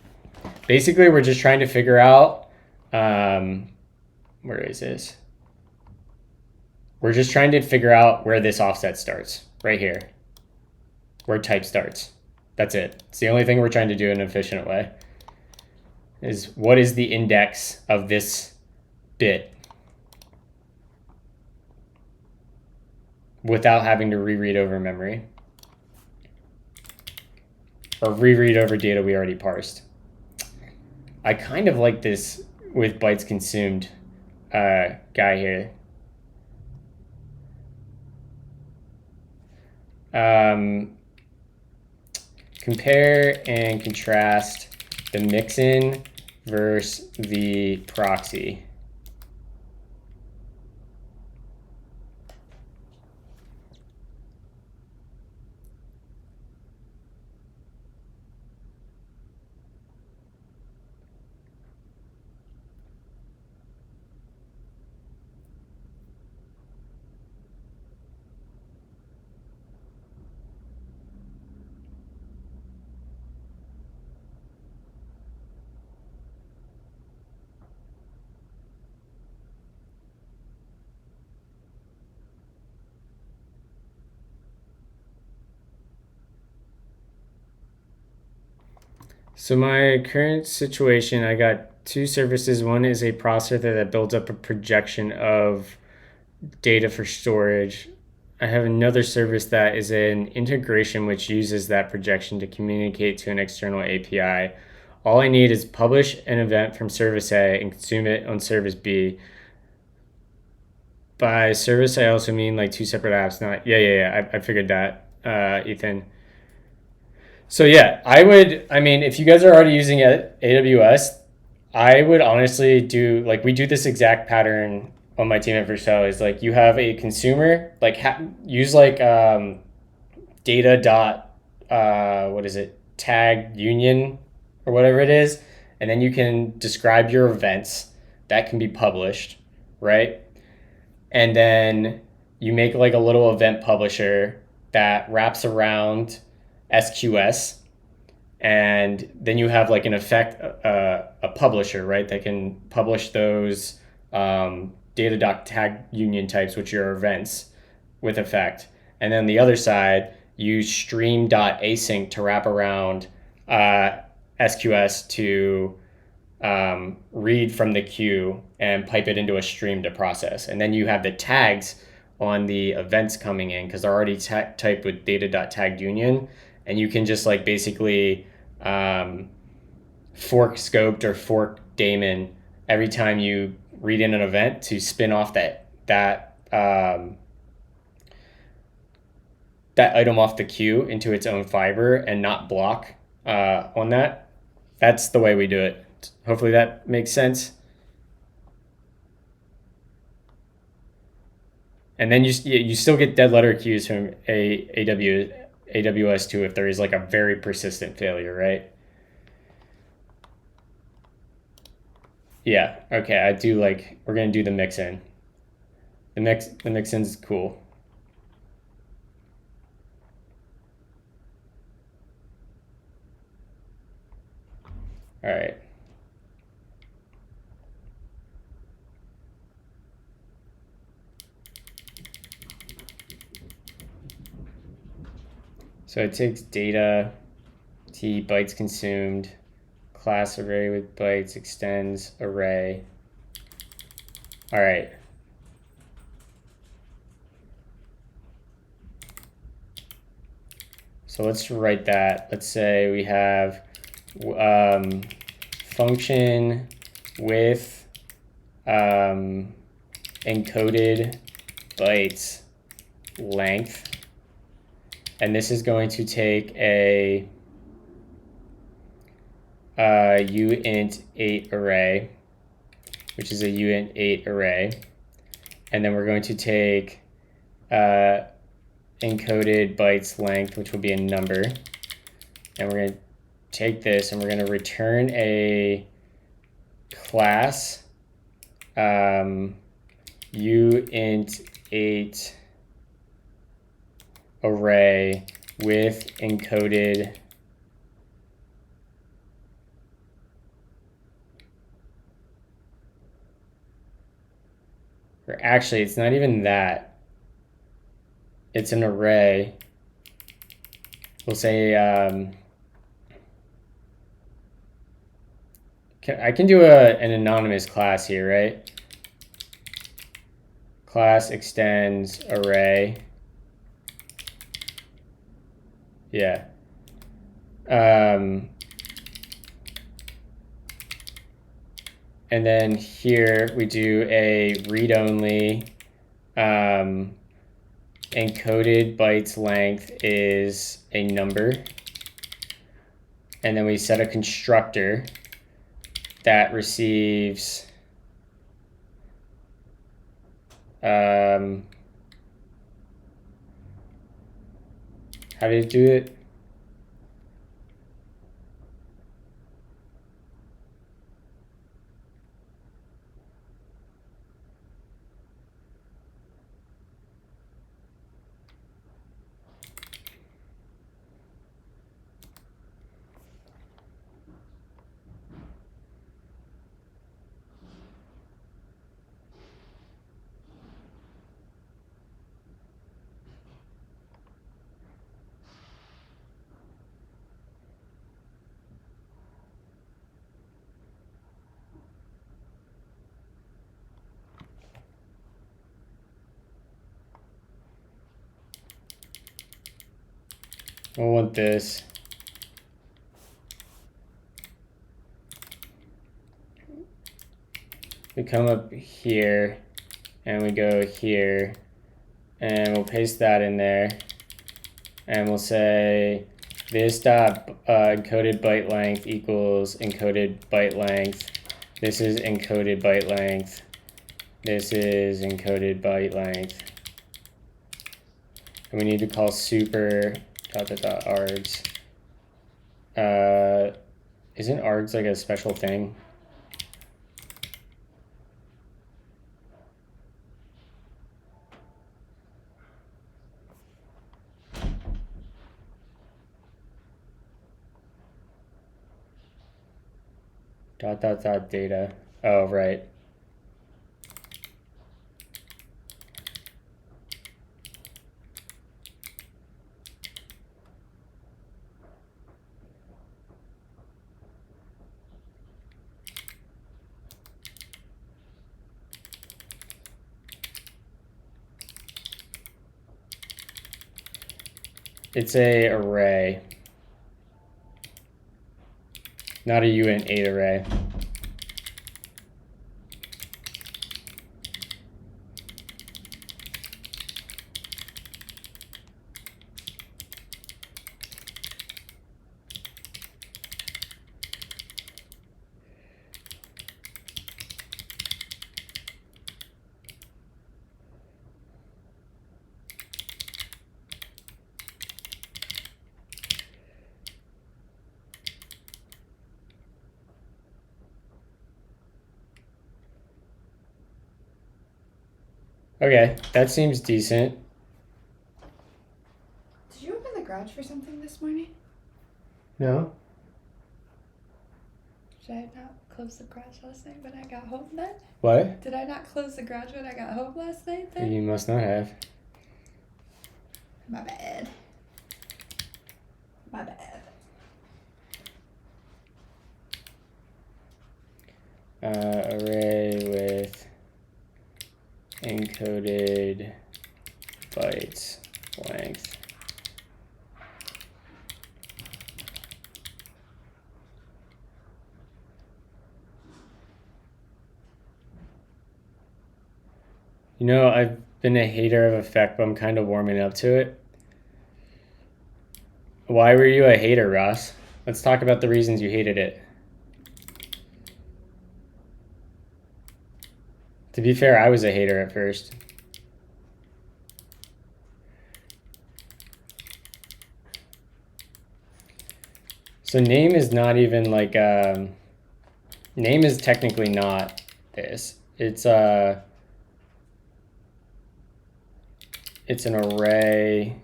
Basically, we're just trying to figure out, where is this? We're just trying to figure out where this offset starts, right here, where type starts. That's it. It's the only thing we're trying to do in an efficient way, is what is the index of this bit without having to reread over memory or reread over data we already parsed. I kind of like this with bytes consumed guy here. Compare and contrast the mixin versus the proxy. So my current situation, I got 2 services. One is a processor that builds up a projection of data for storage. I have another service that is an integration which uses that projection to communicate to an external API. All I need is publish an event from service A and consume it on service B. By service, I also mean like 2 separate apps. Not I figured that, Ethan. So yeah, if you guys are already using AWS, I would honestly do, like, we do this exact pattern on my team at Vercel, is like you have a consumer, like use like data dot, what is it, tag union or whatever it is, and then you can describe your events that can be published, right? And then you make like a little event publisher that wraps around SQS, and then you have like an a publisher, right, that can publish those data tag union types, which are events, with effect. And then the other side, use stream.async to wrap around SQS to read from the queue and pipe it into a stream to process. And then you have the tags on the events coming in because they're already typed with data.tagged union. And you can just like basically fork scoped or fork daemon every time you read in an event to spin off that that item off the queue into its own fiber and not block on that. That's the way we do it. Hopefully that makes sense. And then you still get dead letter queues from AWS2 if there is like a very persistent failure, right? Yeah, okay, I do like, we're gonna do the mix-in. The mix-in's cool. All right. So it takes data, t bytes consumed, class array with bytes, extends array. All right. So let's write that. Let's say we have function with encoded bytes length. And this is going to take a uint8 array, which is a uint8 array. And then we're going to take encoded bytes length, which will be a number. And we're going to take this and we're going to return a class uint8 array with encoded or actually it's not even that, it's an array. We'll say I can do an anonymous class here, right? Class extends array. Yeah. And then here we do a read-only encoded bytes length is a number. And then we set a constructor that receives how do you do it? We'll want this. We come up here and we go here and we'll paste that in there and we'll say this dot encoded byte length equals encoded byte length. This is encoded byte length. This is encoded byte length. And we need to call super args. Isn't args like a special thing? Data. Oh, right. It's a array, not a uint8 array. Okay, that seems decent. Did you open the garage for something this morning? No? Did I not close the garage last night when I got home then? What? Did I not close the garage when I got home last night then? You must not have. My bad. My bad. Array with encoded bytes length. You know, I've been a hater of Effect, but I'm kind of warming up to it. Why were you a hater, Ross? Let's talk about the reasons you hated it. To be fair, I was a hater at first. So name is not even like name is technically not this. It's an array.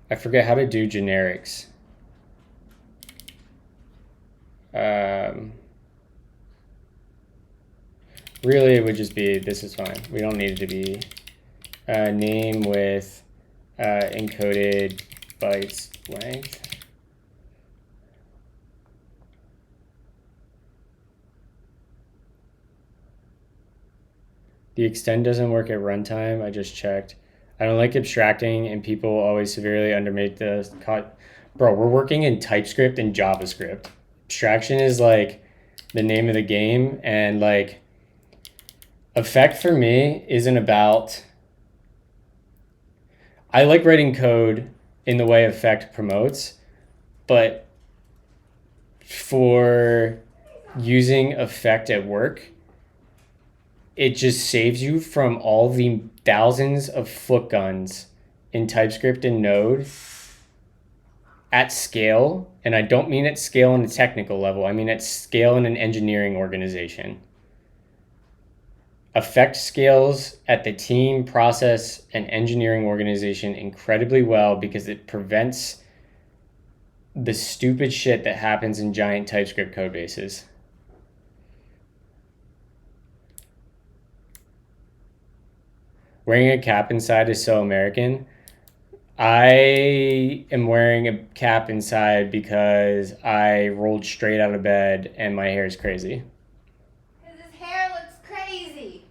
I forget how to do generics. Really, it would just be, this is fine. We don't need it to be name with encoded bytes length. The extend doesn't work at runtime. I just checked. I don't like abstracting, and people always severely undermate the bro, we're working in TypeScript and JavaScript. Abstraction is like the name of the game, and like Effect for me isn't about. I like writing code in the way Effect promotes, but for using Effect at work, it just saves you from all the thousands of foot guns in TypeScript and Node at scale. And I don't mean at scale on a technical level. I mean at scale in an engineering organization. Effect scales at the team, process, and engineering organization incredibly well because it prevents the stupid shit that happens in giant TypeScript code bases. Wearing a cap inside is so American. I am wearing a cap inside because I rolled straight out of bed and my hair is crazy. Because his hair looks crazy.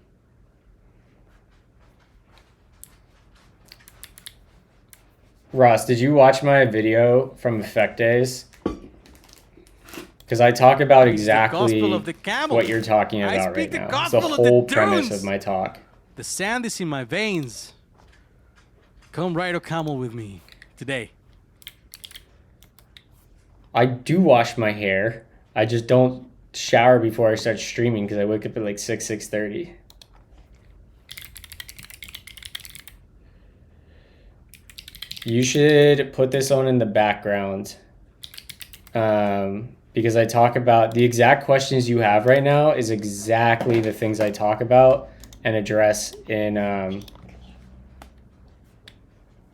Ross, did you watch my video from Effect Days? Because I talk about exactly what you're talking about right now. It's the whole premise of my talk. The sand is in my veins. Come ride a camel with me today. I do wash my hair. I just don't shower before I start streaming because I wake up at like 6:30. You should put this on in the background because I talk about the exact questions you have right now is exactly the things I talk about and address in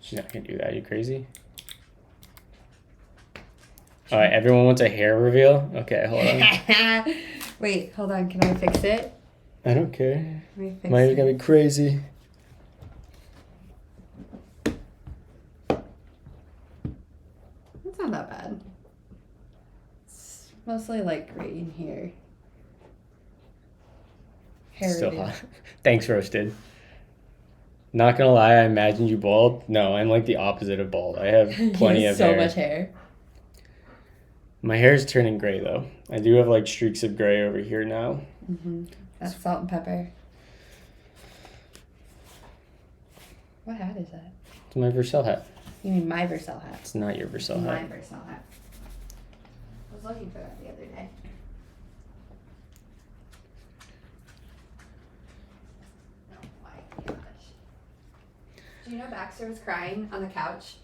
she's not gonna do that. Are you crazy? All right, everyone wants a hair reveal. Okay, hold on. Wait, hold on. Can I fix it? I don't care. Let me fix Mine's it. gonna be crazy. It's not that bad. It's mostly like right in here. Hair Still reveal. hot. Thanks, Roasted. Not gonna lie, I imagined you bald. No, I'm like the opposite of bald. I have plenty of so hair. much hair. My hair is turning gray though. I do have like streaks of gray over here now. Mm-hmm. That's salt and pepper. What hat is that? It's my Vercel hat. You mean my Vercel hat? It's not your Vercel My hat. Vercel hat. I was looking for that the other day. Oh my gosh. Do you know Baxter was crying on the couch?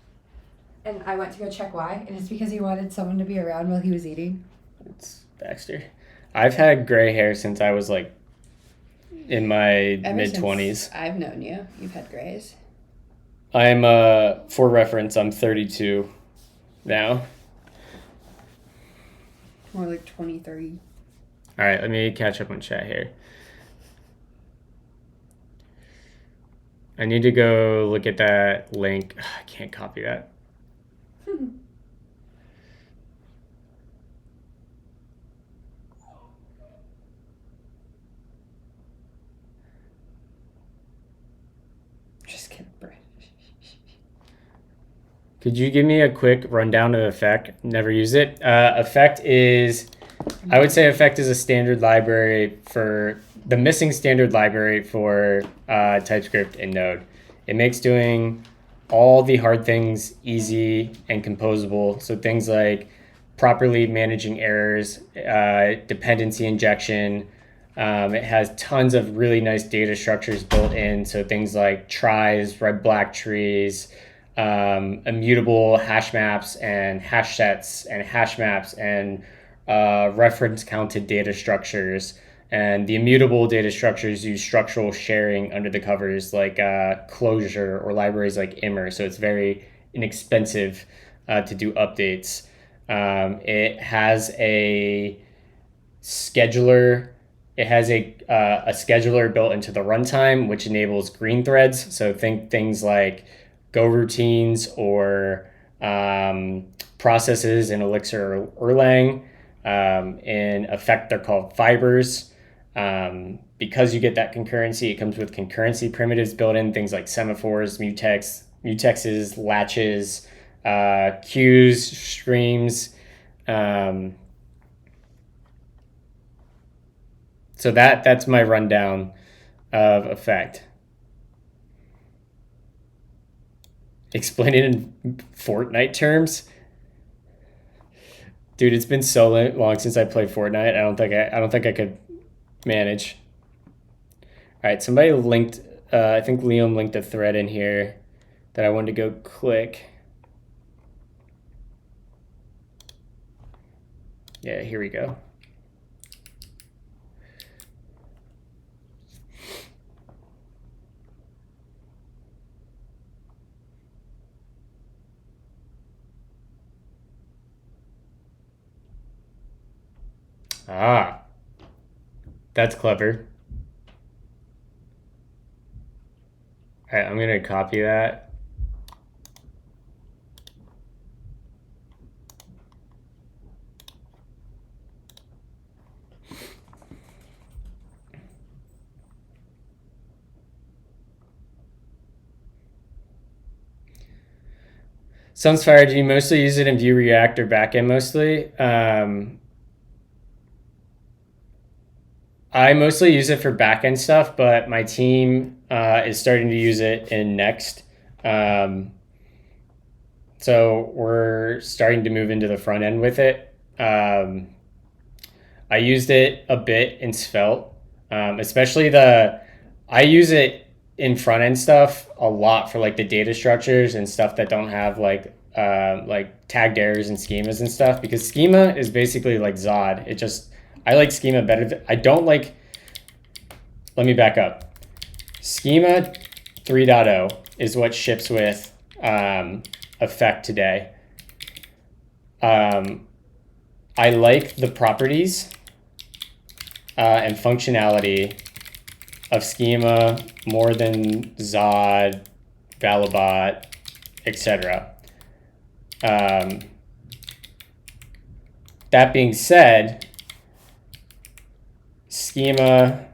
And I went to go check why, and it's because he wanted someone to be around while he was eating. It's Baxter. I've had gray hair since I was like in my Ever mid-20s. since I've known you, you've had grays. I'm, for reference, I'm 32 now. More like 20, 30. All right, let me catch up on chat here. I need to go look at that link. I can't copy that. Just kidding, Brett. Could you give me a quick rundown of Effect? Never use it. Effect is, I would say Effect is a standard library for, the missing standard library for TypeScript and Node. It makes doing all the hard things easy and composable. So things like properly managing errors, dependency injection. It has tons of really nice data structures built in. So things like tries, red-black trees, immutable hash maps and hash sets and hash maps and reference counted data structures. And the immutable data structures use structural sharing under the covers like Clojure or libraries like Immer. So it's very inexpensive to do updates. It has a scheduler. It has a scheduler built into the runtime, which enables green threads. So think things like Go routines or processes in Elixir or Erlang. In Effect, they're called fibers. Because you get that concurrency, it comes with concurrency primitives built in, things like semaphores, mutexes, latches, queues, streams. So that's my rundown of Effect. Explain it in Fortnite terms. Dude, it's been so long since I played Fortnite. I don't think I could manage. All right, somebody linked. I think Liam linked a thread in here that I wanted to go click. Yeah, here we go. Ah, that's clever. All right, I'm gonna copy that. Sunspire, do you mostly use it in Vue, React, or backend mostly? I mostly use it for backend stuff, but my team is starting to use it in Next. So we're starting to move into the front end with it. I used it a bit in Svelte, especially I use it in front end stuff a lot for like the data structures and stuff that don't have like tagged errors and schemas and stuff, because schema is basically like Zod. I like schema better. I don't like, let me back up. Schema 3.0 is what ships with Effect today. I like the properties and functionality of schema more than Zod, Valibot, etc. That being said, Schema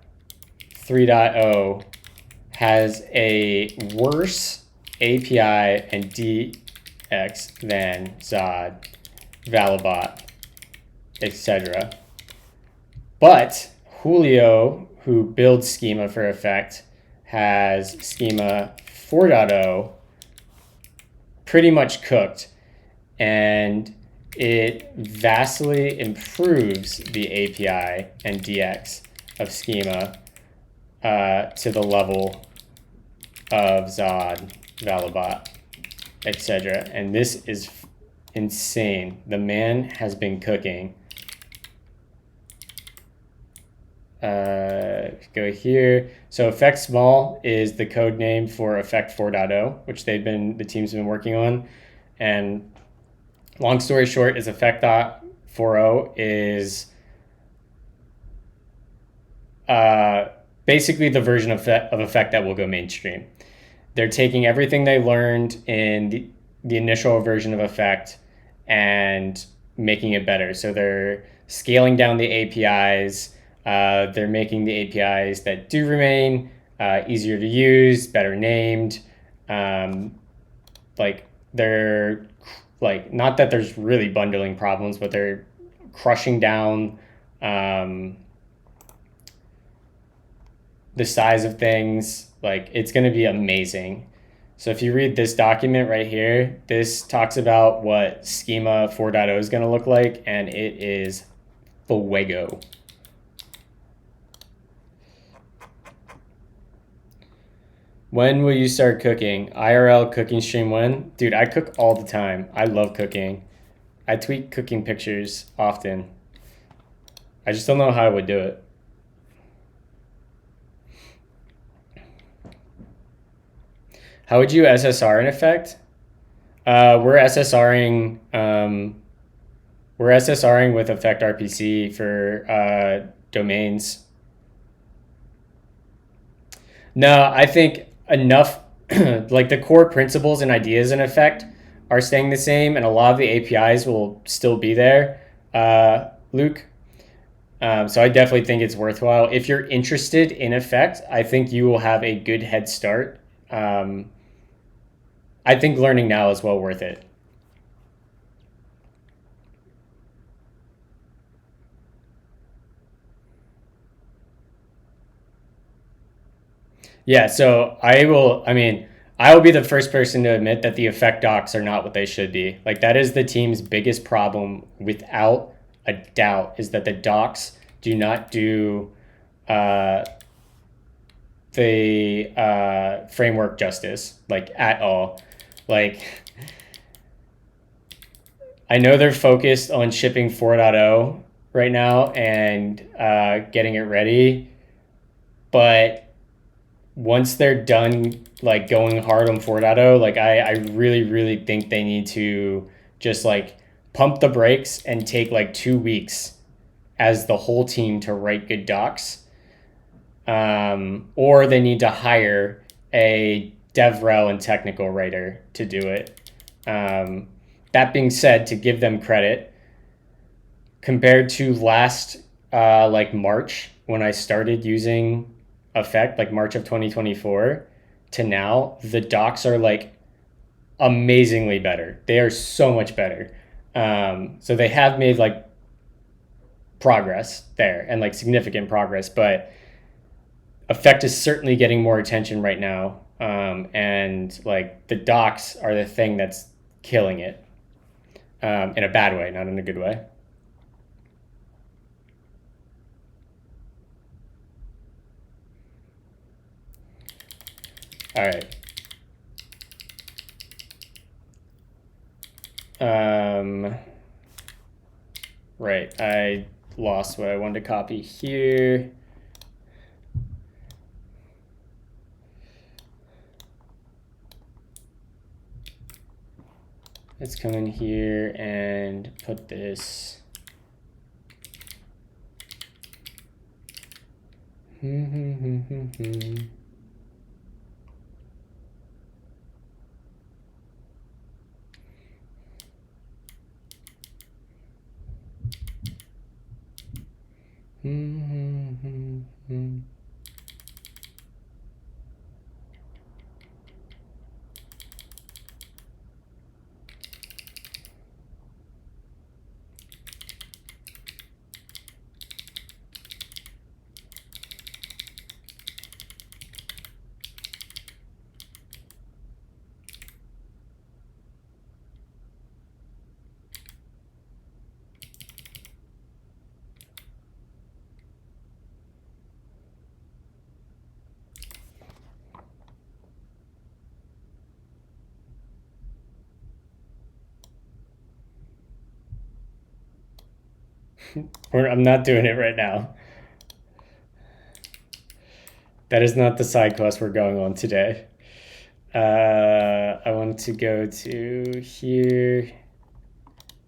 3.0 has a worse API and DX than Zod, Valibot, etc. But Julio, who builds Schema for Effect, has Schema 4.0 pretty much cooked, and it vastly improves the API and DX of Schema to the level of Zod, Valibot, etc. And this is insane. The man has been cooking. go here. So Effect Small is the code name for Effect 4.0, which the team's been working on. And long story short is Effect.40 is basically the version of Effect that will go mainstream. They're taking everything they learned in the initial version of Effect and making it better. So they're scaling down the APIs. They're making the APIs that do remain easier to use, better named. They're not that there's really bundling problems, but they're crushing down the size of things. It's going to be amazing. So if you read this document right here, this talks about what Schema 4.0 is going to look like, and it is fuego. When will you start cooking? IRL cooking stream when? Dude, I cook all the time. I love cooking. I tweet cooking pictures often. I just don't know how I would do it. How would you SSR in Effect? We're SSRing with Effect RPC for domains. No, I think enough, the core principles and ideas in Effect are staying the same, and a lot of the APIs will still be there, Luke. So I definitely think it's worthwhile. If you're interested in Effect, I think you will have a good head start. I think learning now is well worth it. Yeah, so I will be the first person to admit that the Effect docs are not what they should be. That is the team's biggest problem, without a doubt, is that the docs do not do the framework justice, at all. I know they're focused on shipping 4.0 right now and getting it ready, but once they're done going hard on 4.0, I really, really think they need to just pump the brakes and take 2 weeks as the whole team to write good docs. Or they need to hire a DevRel and technical writer to do it. That being said, to give them credit, compared to last March when I started using Effect, March of 2024, to now, the docs are amazingly better. They are so much better. So they have made progress there, and significant progress, but Effect is certainly getting more attention right now. And the docs are the thing that's killing it, in a bad way, not in a good way. All right. Right, I lost what I wanted to copy here. Let's come in here and put this. I'm not doing it right now. That is not the side quest we're going on today. I want to go to here,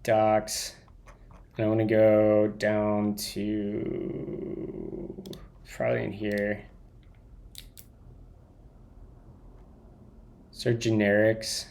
docs, and I want to go down to probably in here. Start generics.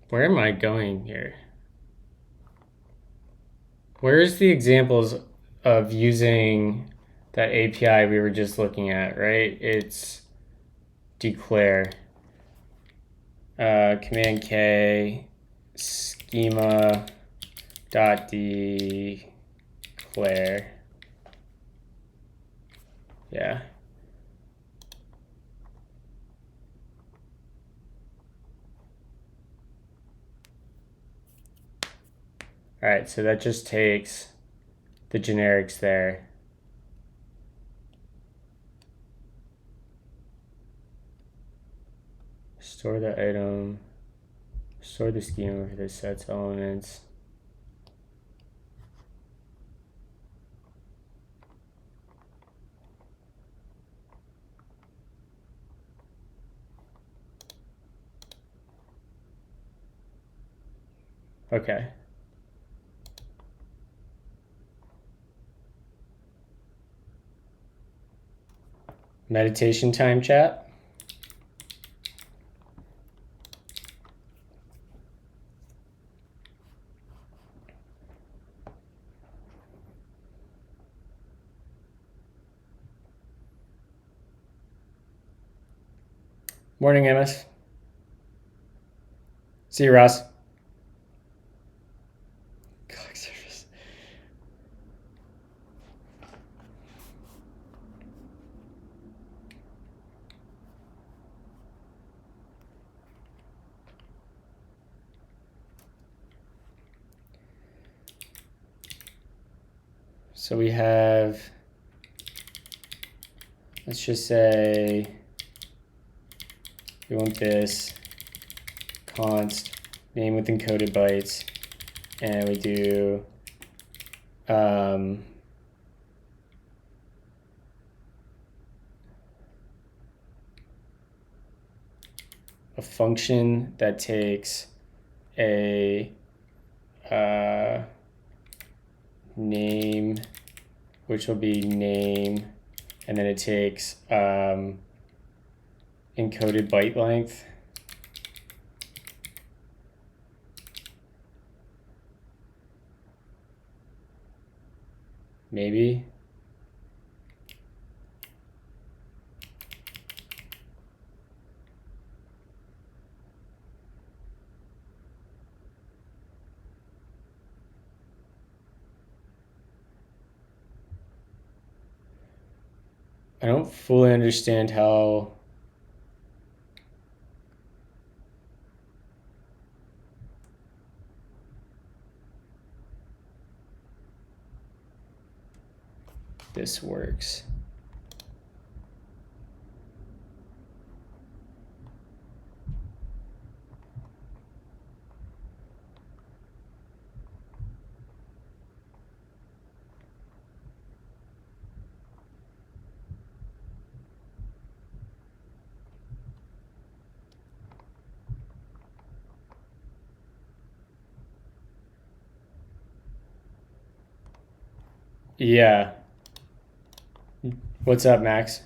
Where am I going here? Where's the examples of using that API we were just looking at, right? It's declare, command K, schema dot declare. Yeah. All right, so that just takes the generics there. Store the item, store the schema for the sets elements. Okay. Meditation time, chat. Morning, Amos. See you, Ross. Click service. So we have, let's just say we want this const name with encoded bytes, and we do a function that takes a name, which will be name, and then it takes encoded byte length. Maybe. I don't fully understand how this works. Yeah. What's up, Max?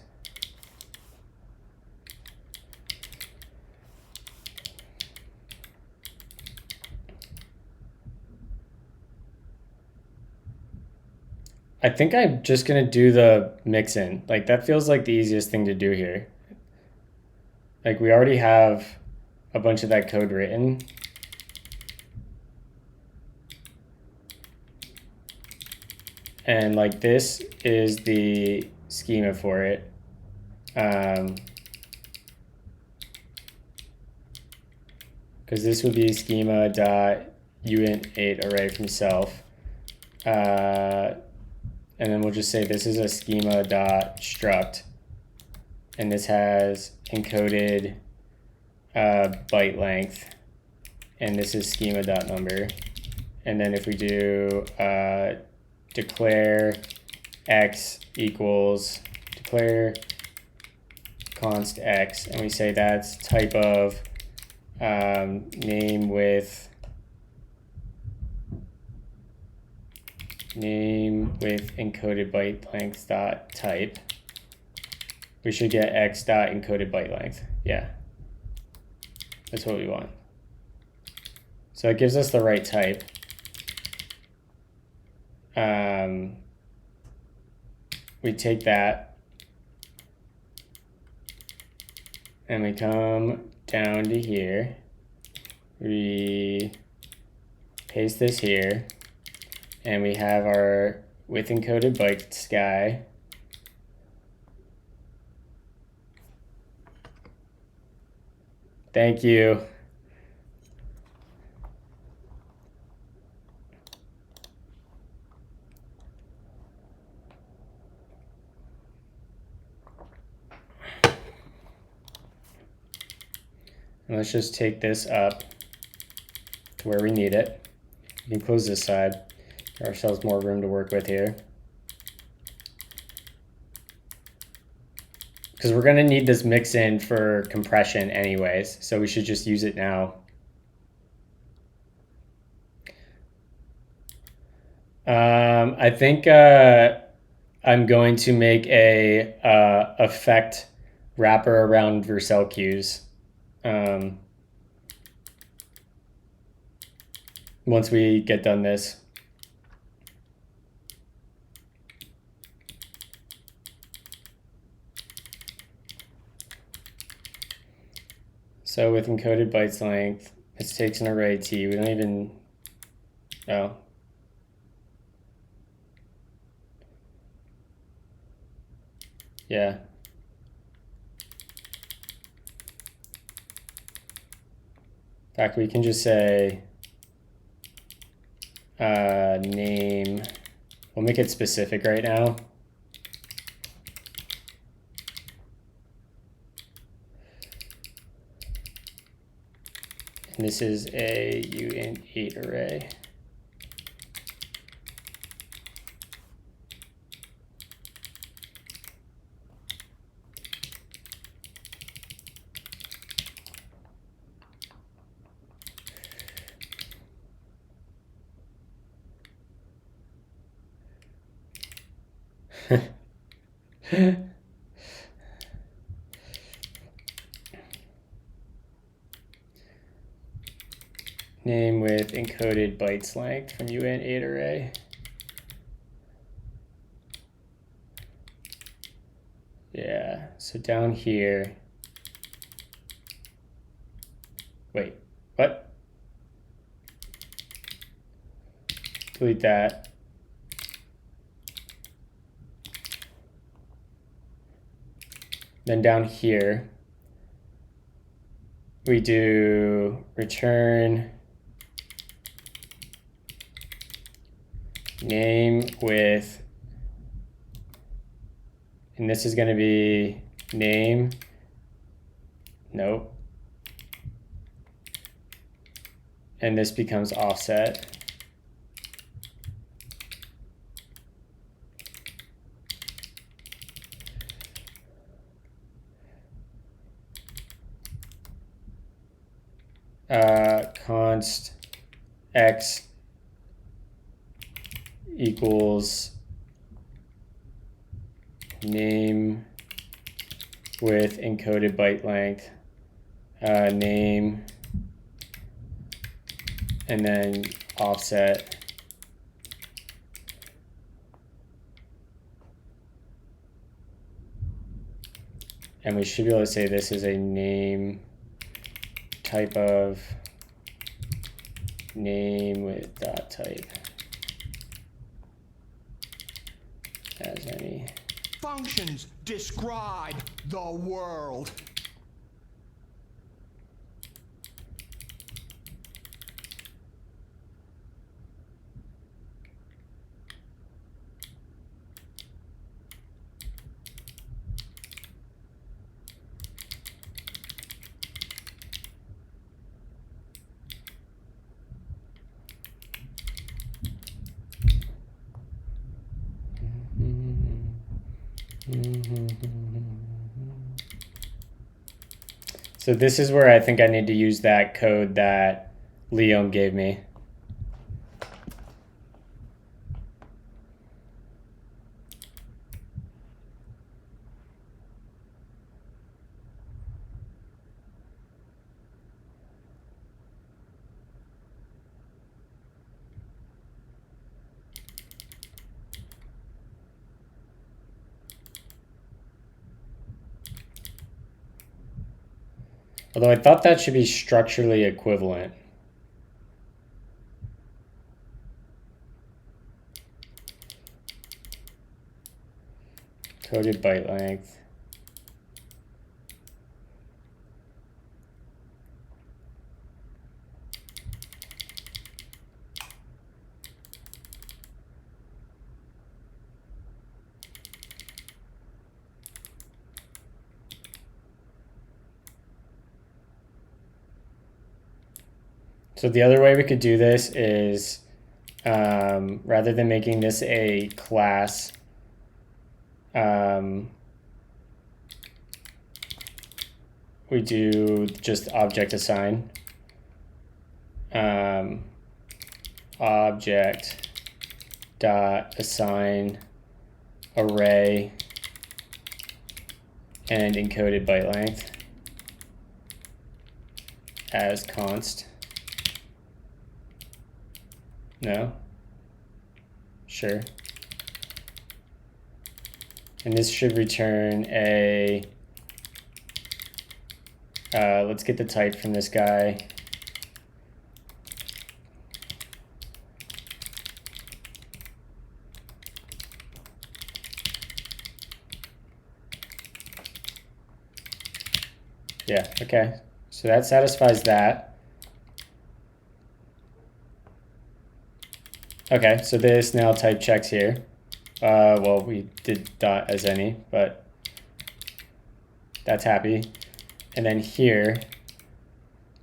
I think I'm just gonna do the mix in. Like that feels like the easiest thing to do here. Like we already have a bunch of that code written. And like this is the schema for it. Because this would be schema dot uint8 array from self. And then we'll just say this is a schema dot struct. And this has encoded byte length. And this is schema dot number. And then if we do declare x equals declare const x, and we say that's type of name with encoded byte length dot type, we should get x dot encoded byte length. Yeah, that's what we want. So it gives us the right type. We take that and we come down to here. We paste this here and we have our with encoded bytes guy. Thank you. And let's just take this up to where we need it. We can close this side, give ourselves more room to work with here. Because we're gonna need this mix in for compression anyways, so we should just use it now. I think I'm going to make a effect wrapper around Vercel queues. Once we get done this. So with encoded bytes length, it takes an array T. We don't even, oh. Yeah. In fact, we can just say name. We'll make it specific right now. And this is a uint8 array. Name with encoded bytes length from uint8 array. Yeah, so down here. Wait, what? Delete that. Then down here, we do return name with, and this is going to be name, nope, and this becomes offset. Const x equals name with encoded byte length, name, and then offset. And we should be able to say this is a name type of name with dot type as any. Functions describe the world. So this is where I think I need to use that code that Liam gave me. Although I thought that should be structurally equivalent. Coded byte length. So the other way we could do this is, rather than making this a class, we do just object assign. Object dot assign array and encoded byte length as const. No? Sure. And this should return a, let's get the type from this guy. Yeah, okay. So that satisfies that. Okay, so this now type checks here. Well, we did dot as any, but that's happy. And then here,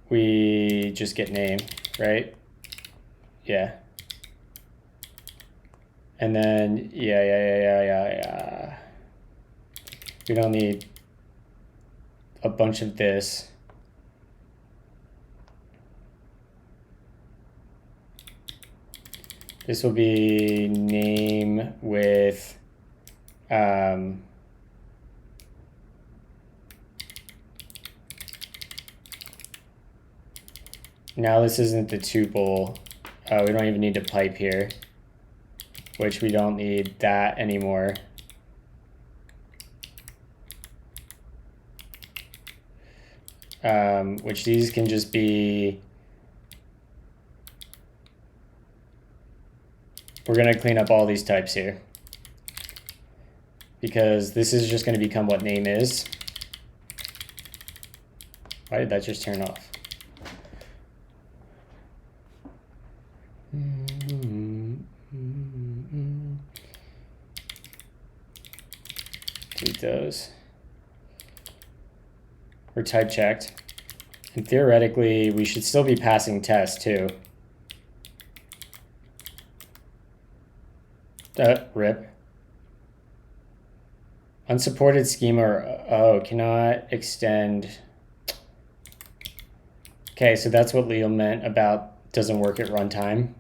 we just get name, right? Yeah. And then, yeah. We don't need a bunch of this. This will be name with now this isn't the tuple. We don't even need to pipe here, which we don't need that anymore. Which these can just be, we're going to clean up all these types here because this is just going to become what name is. Why did that just turn off? Delete those. We're type checked. And theoretically, we should still be passing tests too. Rip. Unsupported schema, oh, cannot extend. Okay, so that's what Leo meant about doesn't work at runtime.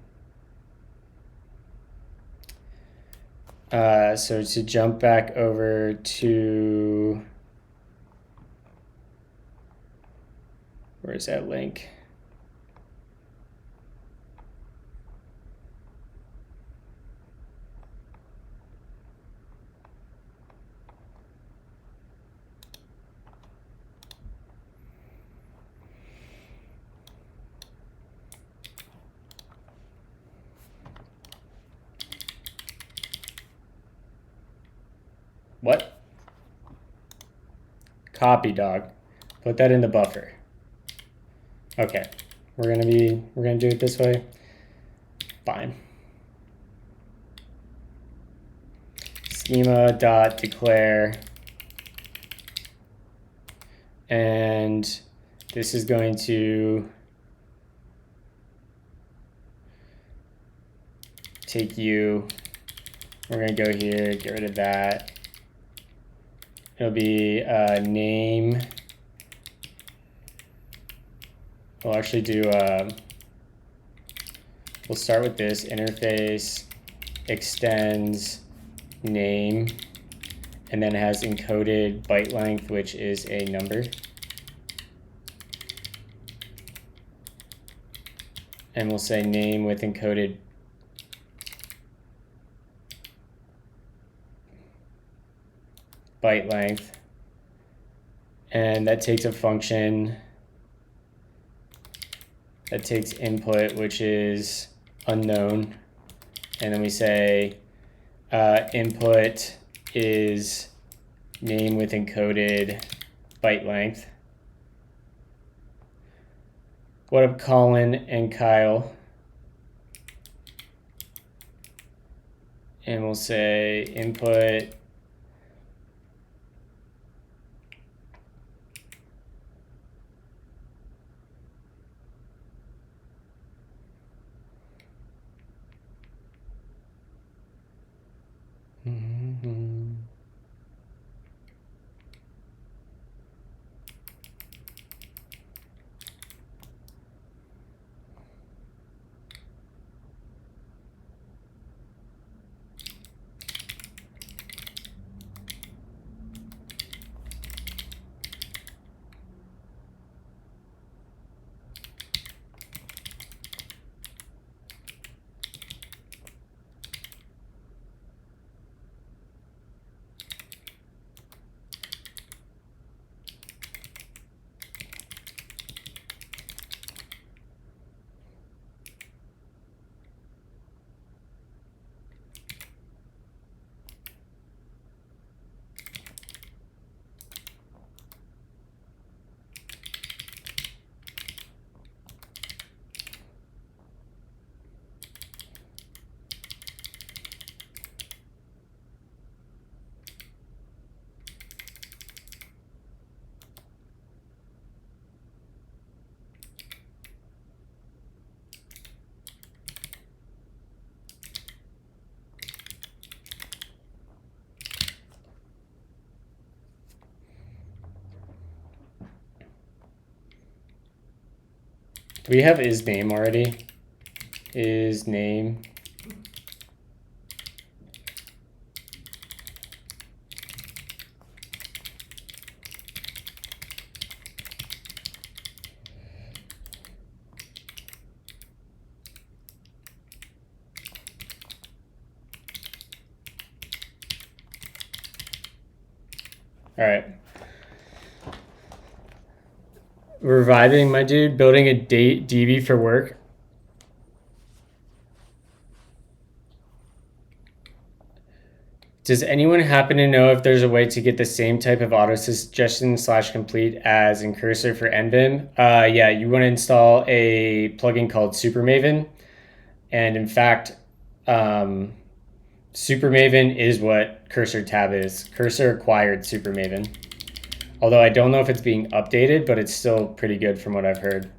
So to jump back over to, where's that link? What? Copy, dog. Put that in the buffer. Okay, we're gonna do it this way. Fine. Schema.declare, and this is going to take you. We're gonna go here, get rid of that. It'll be name. We'll actually do, we'll start with this, interface extends name, and then it has encoded byte length, which is a number. And we'll say name with encoded byte length. And that takes a function that takes input, which is unknown. And then we say input is name with encoded byte length. What up, Colin and Kyle? And we'll say input Do we have is name already? Is name. All right. Reviving my dude, building a DB for work. Does anyone happen to know if there's a way to get the same type of auto suggestion / complete as in Cursor for NVIM? Yeah, you want to install a plugin called SuperMaven. And in fact, SuperMaven is what Cursor tab is. Cursor acquired SuperMaven. Although I don't know if it's being updated, but it's still pretty good from what I've heard.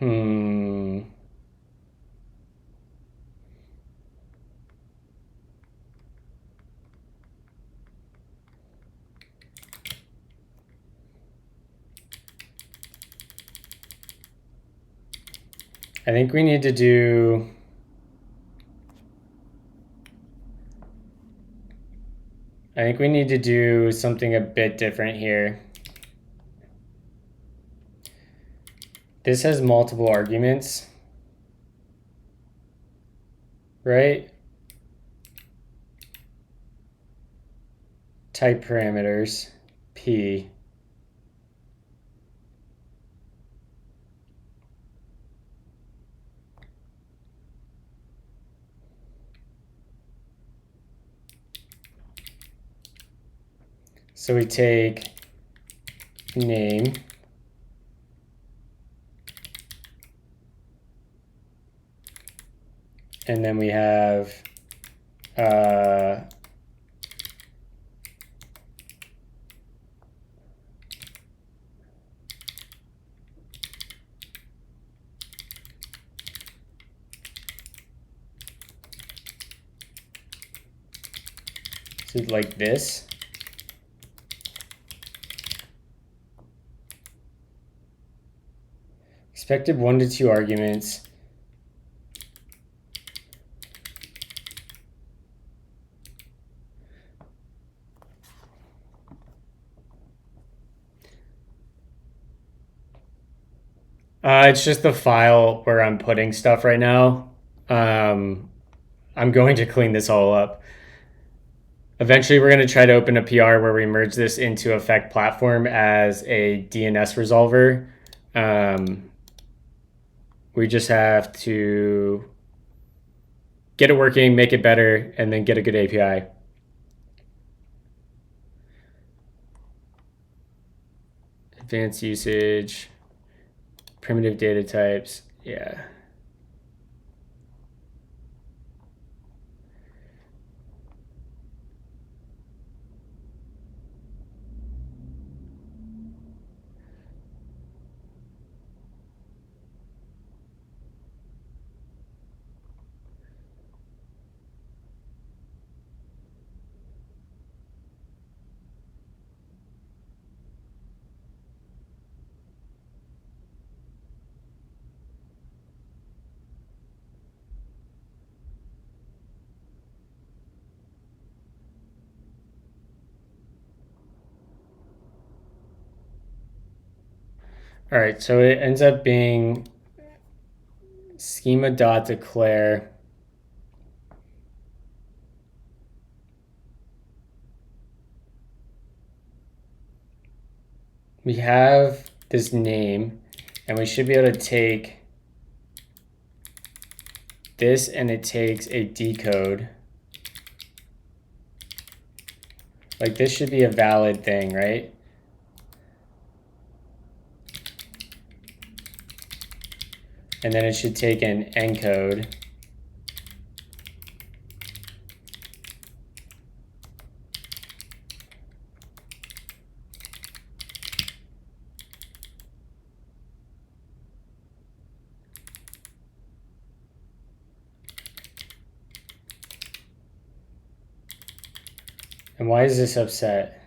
I think we need to do something a bit different here. This has multiple arguments, right? Type parameters, P. So we take name, and then we have so like this. Expected 1 to 2 arguments. It's just the file where I'm putting stuff right now. I'm going to clean this all up. Eventually, we're going to try to open a PR where we merge this into Effect Platform as a DNS resolver. We just have to get it working, make it better, and then get a good API. Advanced usage, primitive data types, yeah. All right, so it ends up being schema.declare. We have this name, and we should be able to take this, and it takes a decode. Like this should be a valid thing, right? And then it should take an encode. And why is this upset?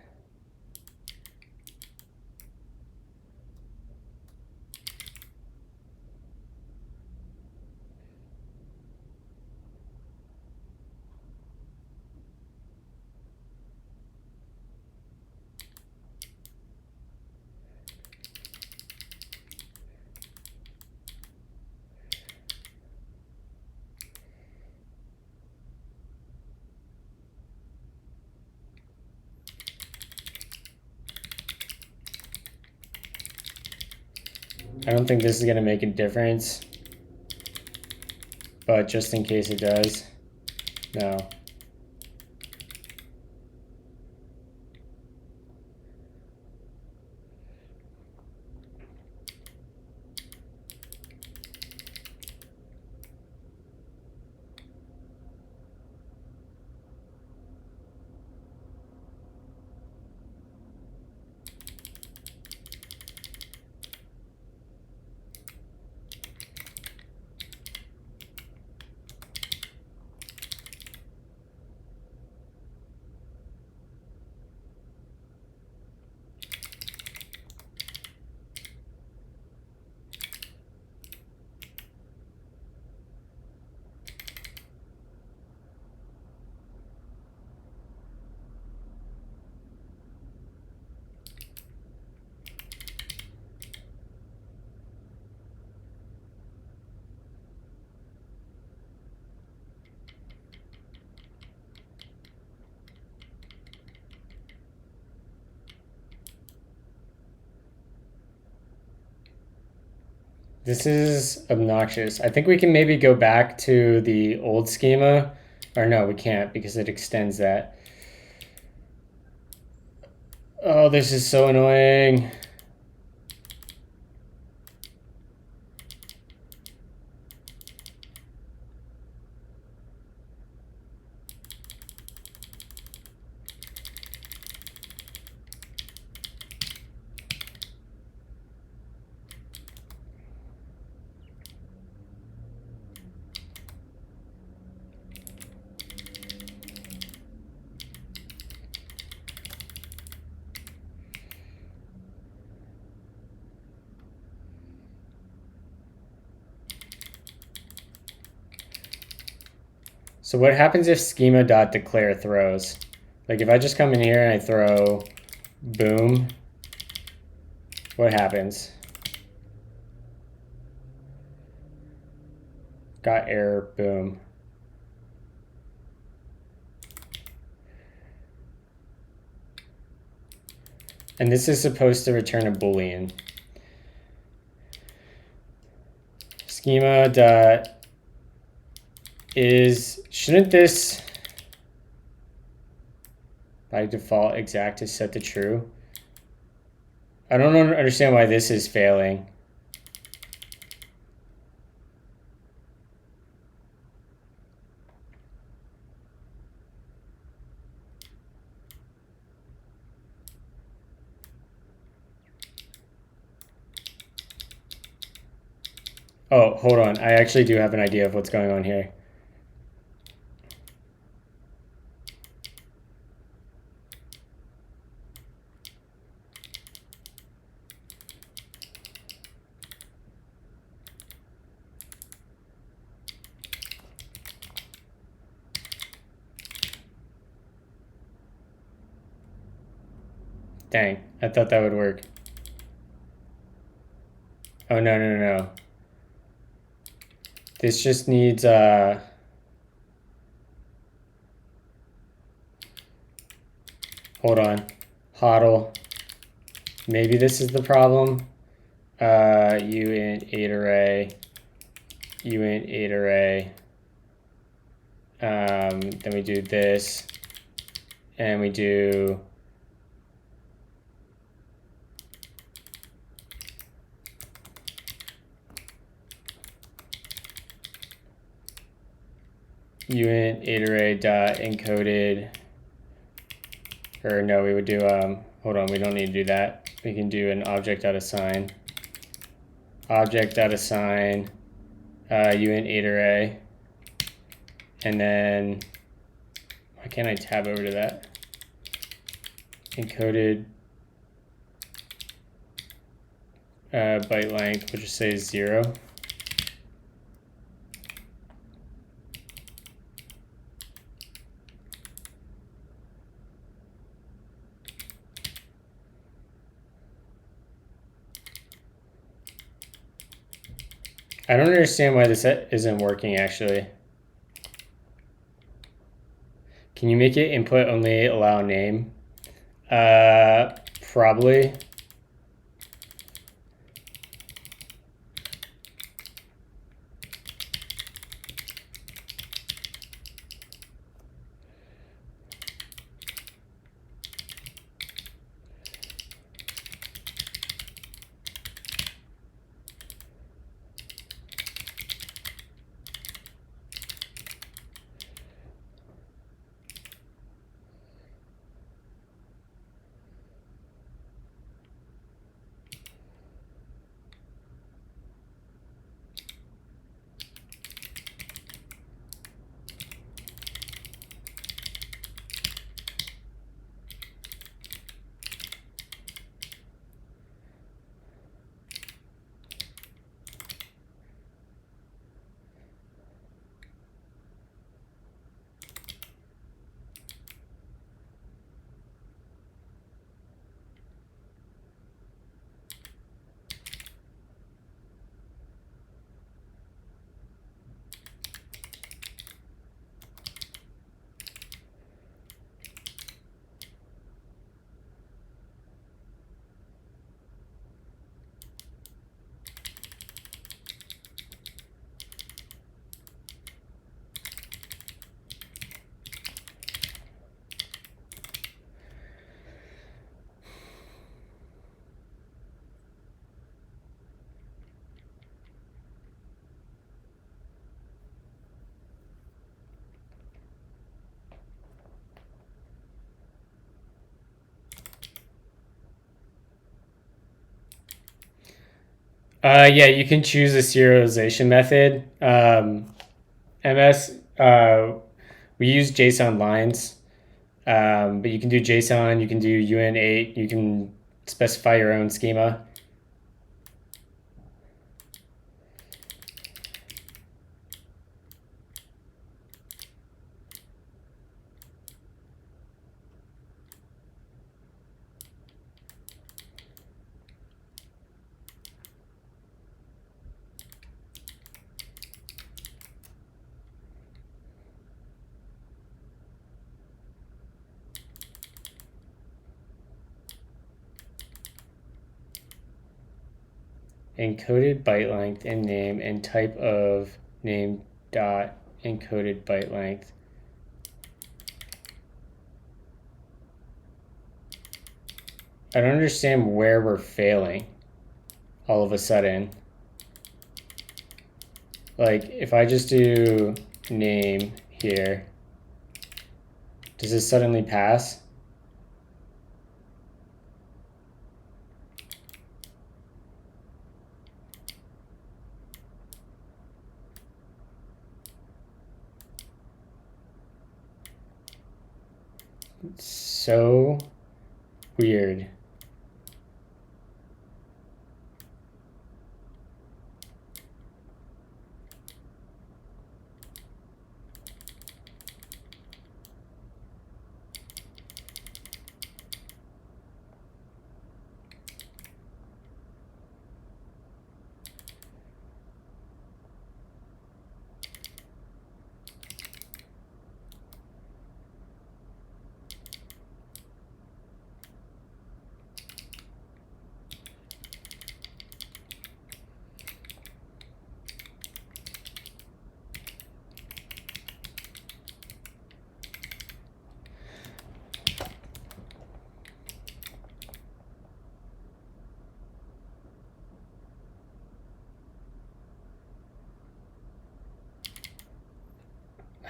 I don't think this is going to make a difference, but just in case it does, no. This is obnoxious. I think we can maybe go back to the old schema. Or no, we can't because it extends that. Oh, this is so annoying. So what happens if schema.declare throws? Like if I just come in here and I throw boom, what happens? Got error, boom. And this is supposed to return a Boolean. Schema dot is, shouldn't this by default exact is set to true? I don't understand why this is failing. Oh, hold on. I actually do have an idea of what's going on here. Dang, I thought that would work. Oh, no. This just needs, hold on, hodl. Maybe this is the problem. Uint 8 array, uint 8 array. Then we do this, and we do uint 8 array dot encoded, or no, we would do, hold on, we don't need to do that. We can do an object.assign, object.assign uint 8 array, and then, why can't I tab over to that? Encoded byte length, we'll just say 0. I don't understand why this isn't working actually. Can you make it input only allow name? Probably. Yeah, you can choose a serialization method. MS, we use JSON lines, but you can do JSON, you can do UN8, you can specify your own schema. Encoded byte length and name and type of name dot encoded byte length. I don't understand where we're failing all of a sudden. Like if I just do name here, does this suddenly pass? It's so weird.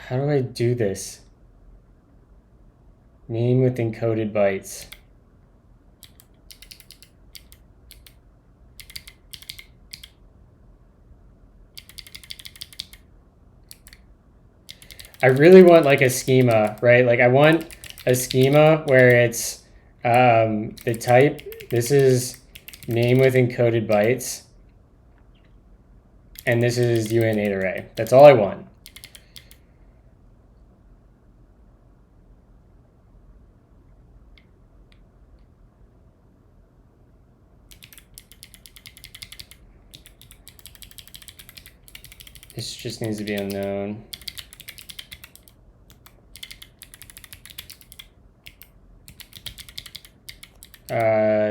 How do I do this? Name with encoded bytes. I really want like a schema, right? Like I want a schema where it's the type, this is name with encoded bytes, and this is UN8 array. That's all I want. This just needs to be unknown.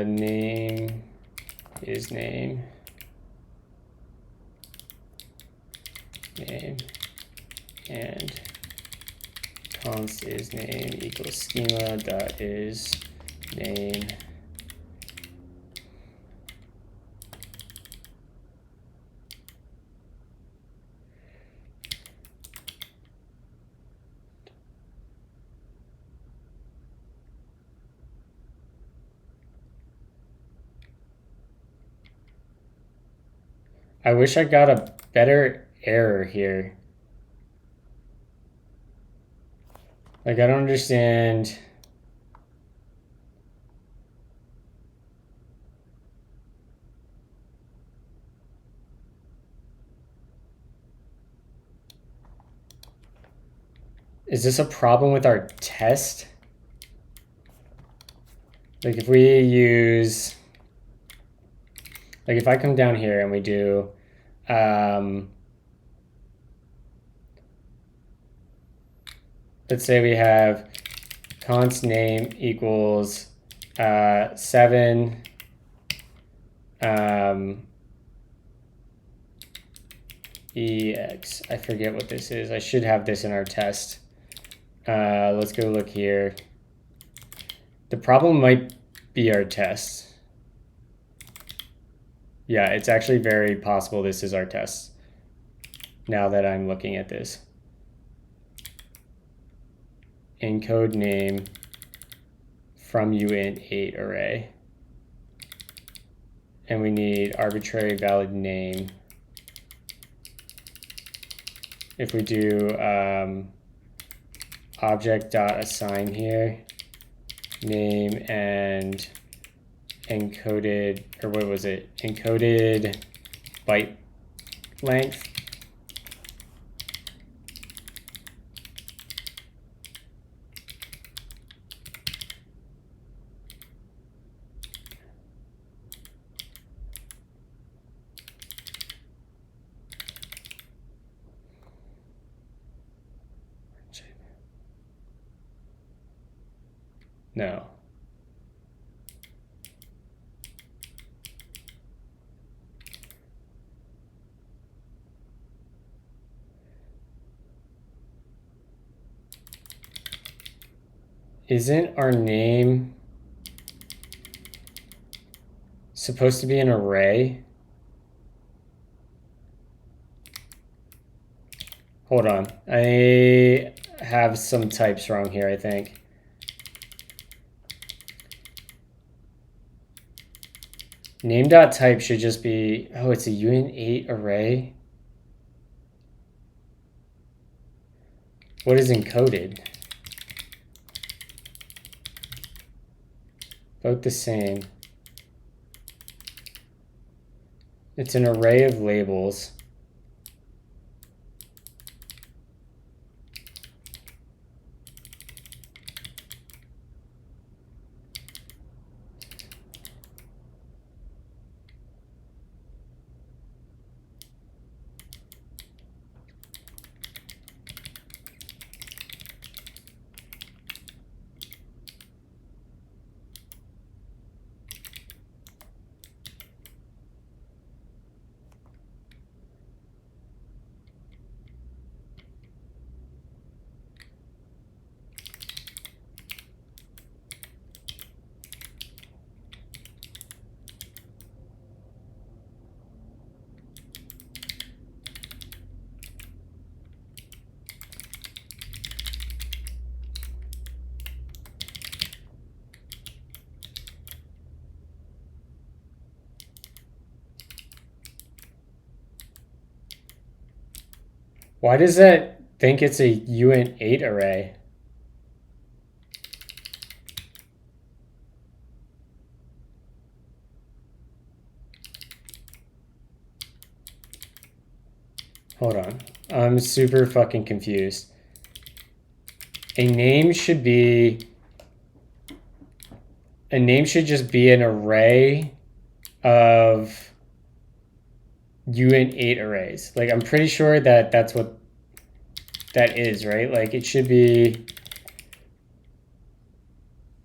Name is name. Name and const is name equals schema dot is name. I wish I got a better error here. Like, I don't understand. Is this a problem with our test? Like, if we use, like, if I come down here and we do, let's say we have const name equals 7 ex. I forget what this is. I should have this in our test. Let's go look here. The problem might be our test. Yeah, it's actually very possible this is our test now that I'm looking at this. Encode name from UN8 array. and we need arbitrary valid name. If we do object.assign here, name and encoded, or what was it? Encoded byte length. No. Isn't our name supposed to be an array? Hold on. I have some types wrong here, I think. Name.type should just be, oh, it's a uint8 array. What is encoded? Both the same. It's an array of labels. Why does that think it's a uint8 array? Hold on. I'm super fucking confused. A name should just be an array of uint8 arrays. Like, I'm pretty sure that that's what that is, right? Like, it should be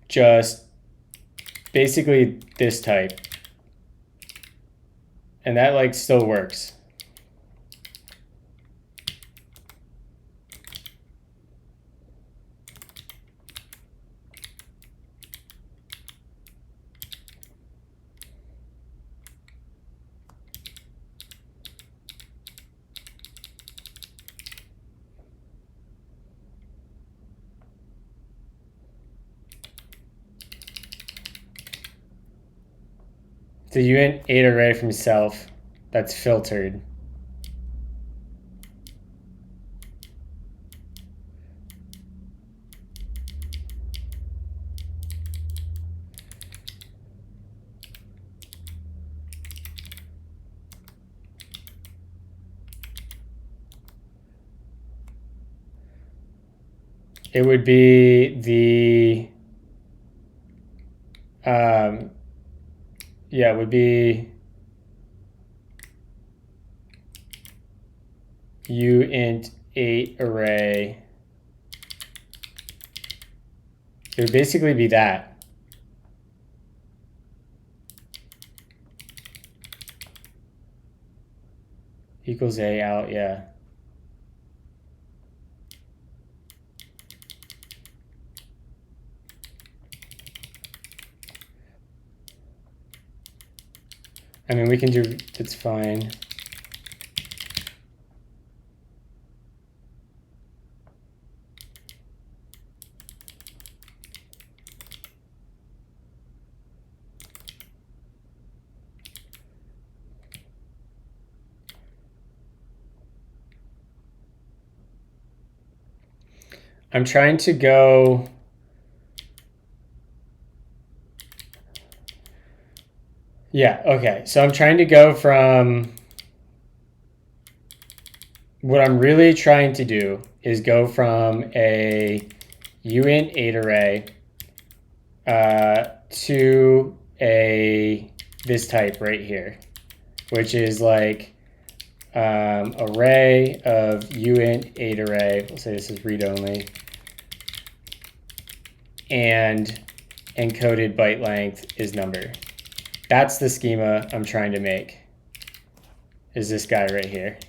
just basically this type. And that, like, still works. It's a uint8 array from self that's filtered. It would be the yeah, it would be uint8 array. It would basically be that. Equals a out, yeah. I mean, we can do, it's fine. I'm trying to go. Yeah, okay. So I'm trying to go from. What I'm really trying to do is go from a uint 8 array to this type right here, which is like array of uint 8 array. We'll say this is read only, and encoded byte length is number. That's the schema I'm trying to make. Is this guy right here.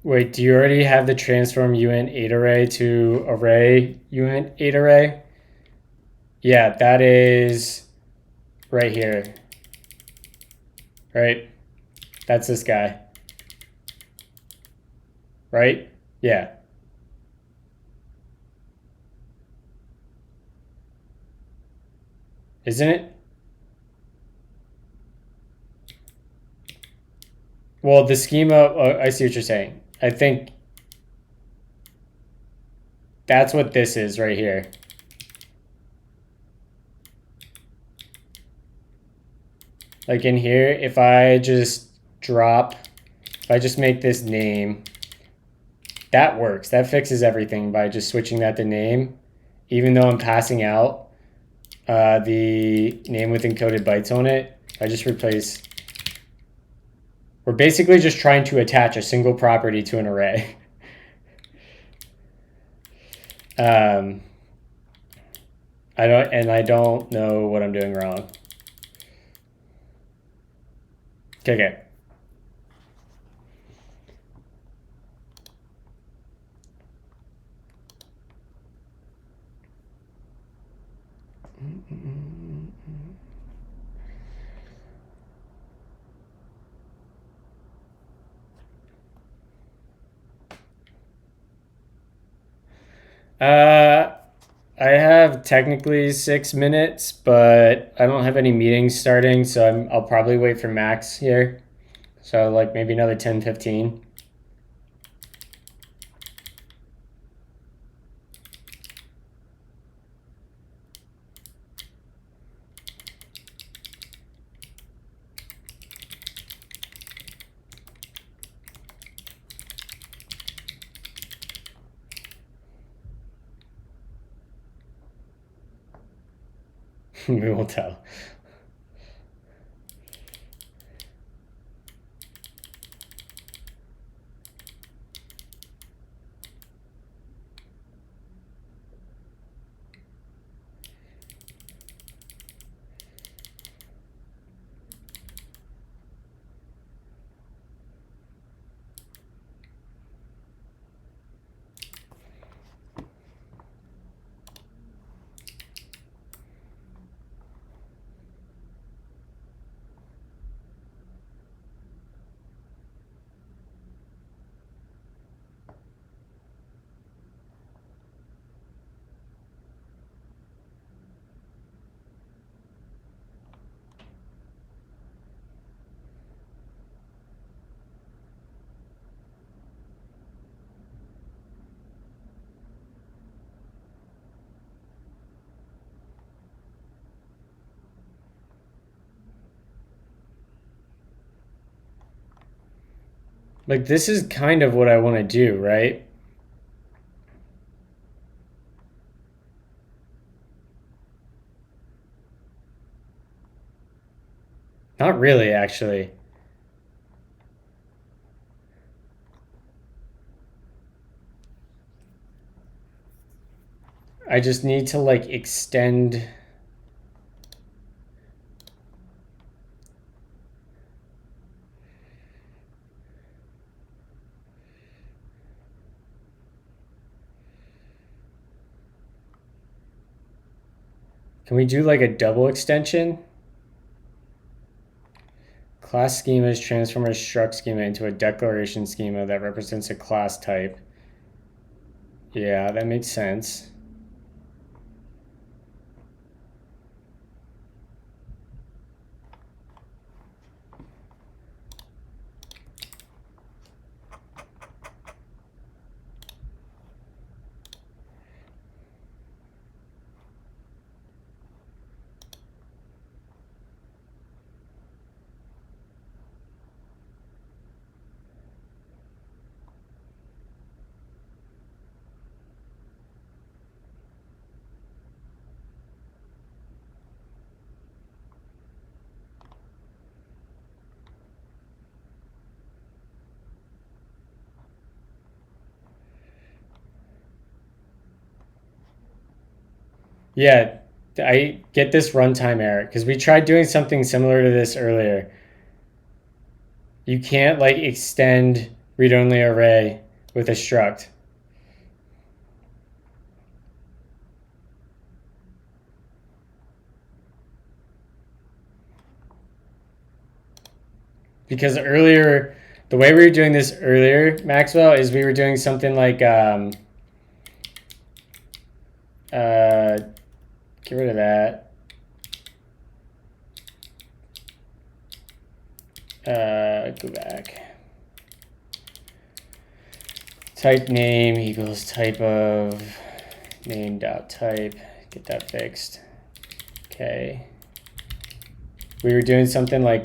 Wait, do you already have the transform uint 8 array to array uint 8 array? Yeah, that is right here. Right? That's this guy. Right? Yeah. Isn't it? Well, the schema, I see what you're saying. I think that's what this is right here. Like in here, if I just make this name, that works. That fixes everything by just switching that to name, even though I'm passing out the name with encoded bytes on it. I just replace. We're basically just trying to attach a single property to an array. I don't know what I'm doing wrong. Okay. I have technically 6 minutes, but I don't have any meetings starting, so I'll probably wait for Max here. So like maybe another 10, 15. We will tell. Like this is kind of what I want to do, right? Not really, actually. I just need to like extend. Can we do like a double extension? Class schemas transform a struct schema into a declaration schema that represents a class type. Yeah, that makes sense. Yeah, I get this runtime error because we tried doing something similar to this earlier. You can't like extend read-only array with a struct. Because earlier, the way we were doing this earlier, Maxwell, is we were doing something like get rid of that. Go back. Type name equals type of name dot type. Get that fixed. Okay. We were doing something like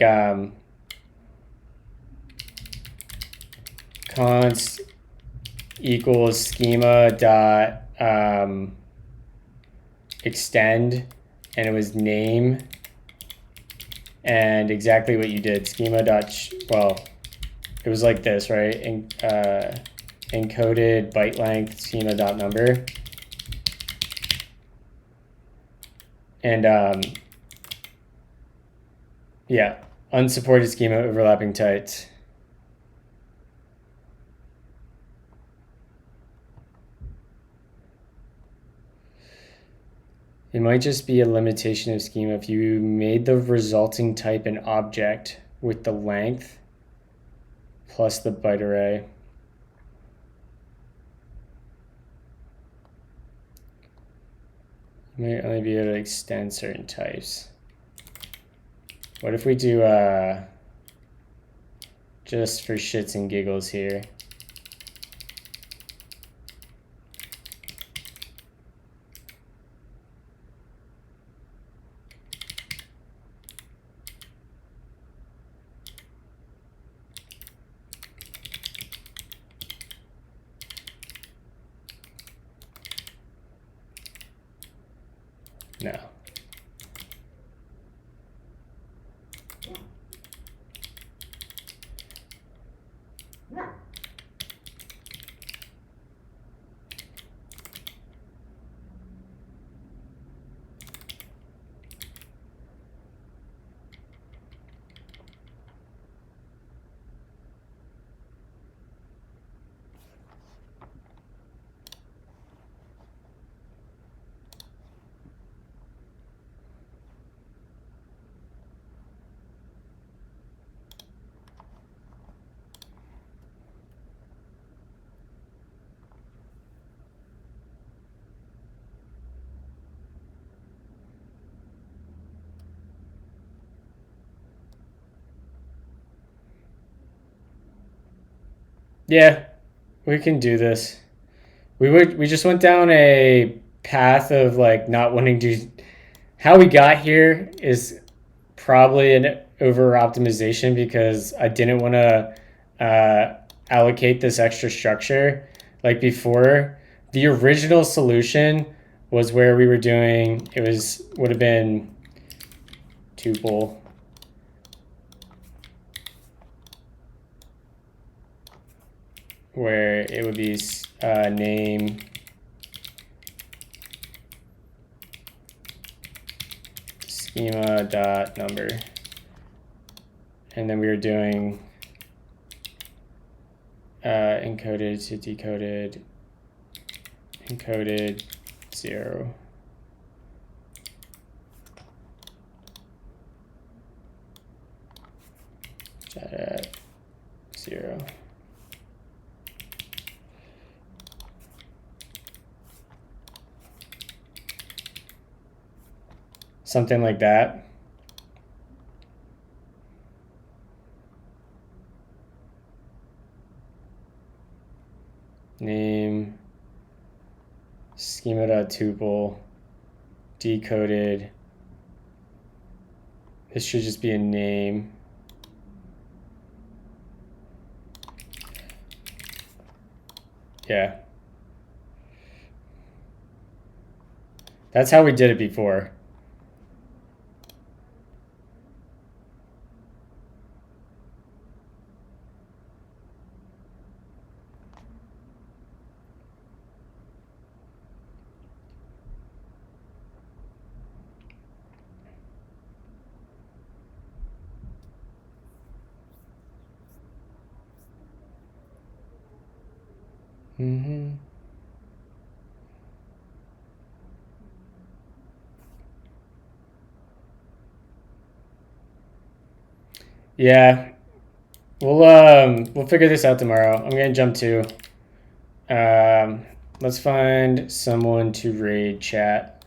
const equals schema dot extend, and it was name, and exactly what you did, schema dot well, it was like this, right? Encoded byte length schema dot number, and yeah, unsupported schema overlapping types. It might just be a limitation of schema if you made the resulting type an object with the length plus the byte array. You might only be able to extend certain types. What if we do just for shits and giggles here? No. Yeah, we can do this. We just went down a path of like not wanting to. How we got here is probably an over optimization because I didn't want to allocate this extra structure. Like before, the original solution was where we were doing, would have been tuple where it would be name schema.number. And then we were doing encoded to decoded, encoded 0. At 0. Something like that. Name, schema.tuple, decoded. This should just be a name. Yeah. That's how we did it before. Yeah, we'll figure this out tomorrow. I'm gonna jump to. Let's find someone to raid chat.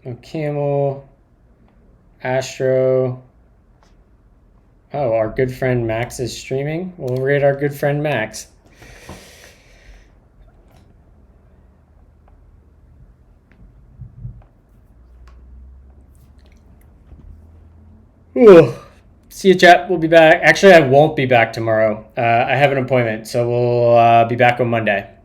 Oh, Camel, Astro. Oh, our good friend Max is streaming. We'll raid our good friend Max. Ooh. See you, chat. We'll be back. Actually, I won't be back tomorrow. I have an appointment, so we'll be back on Monday.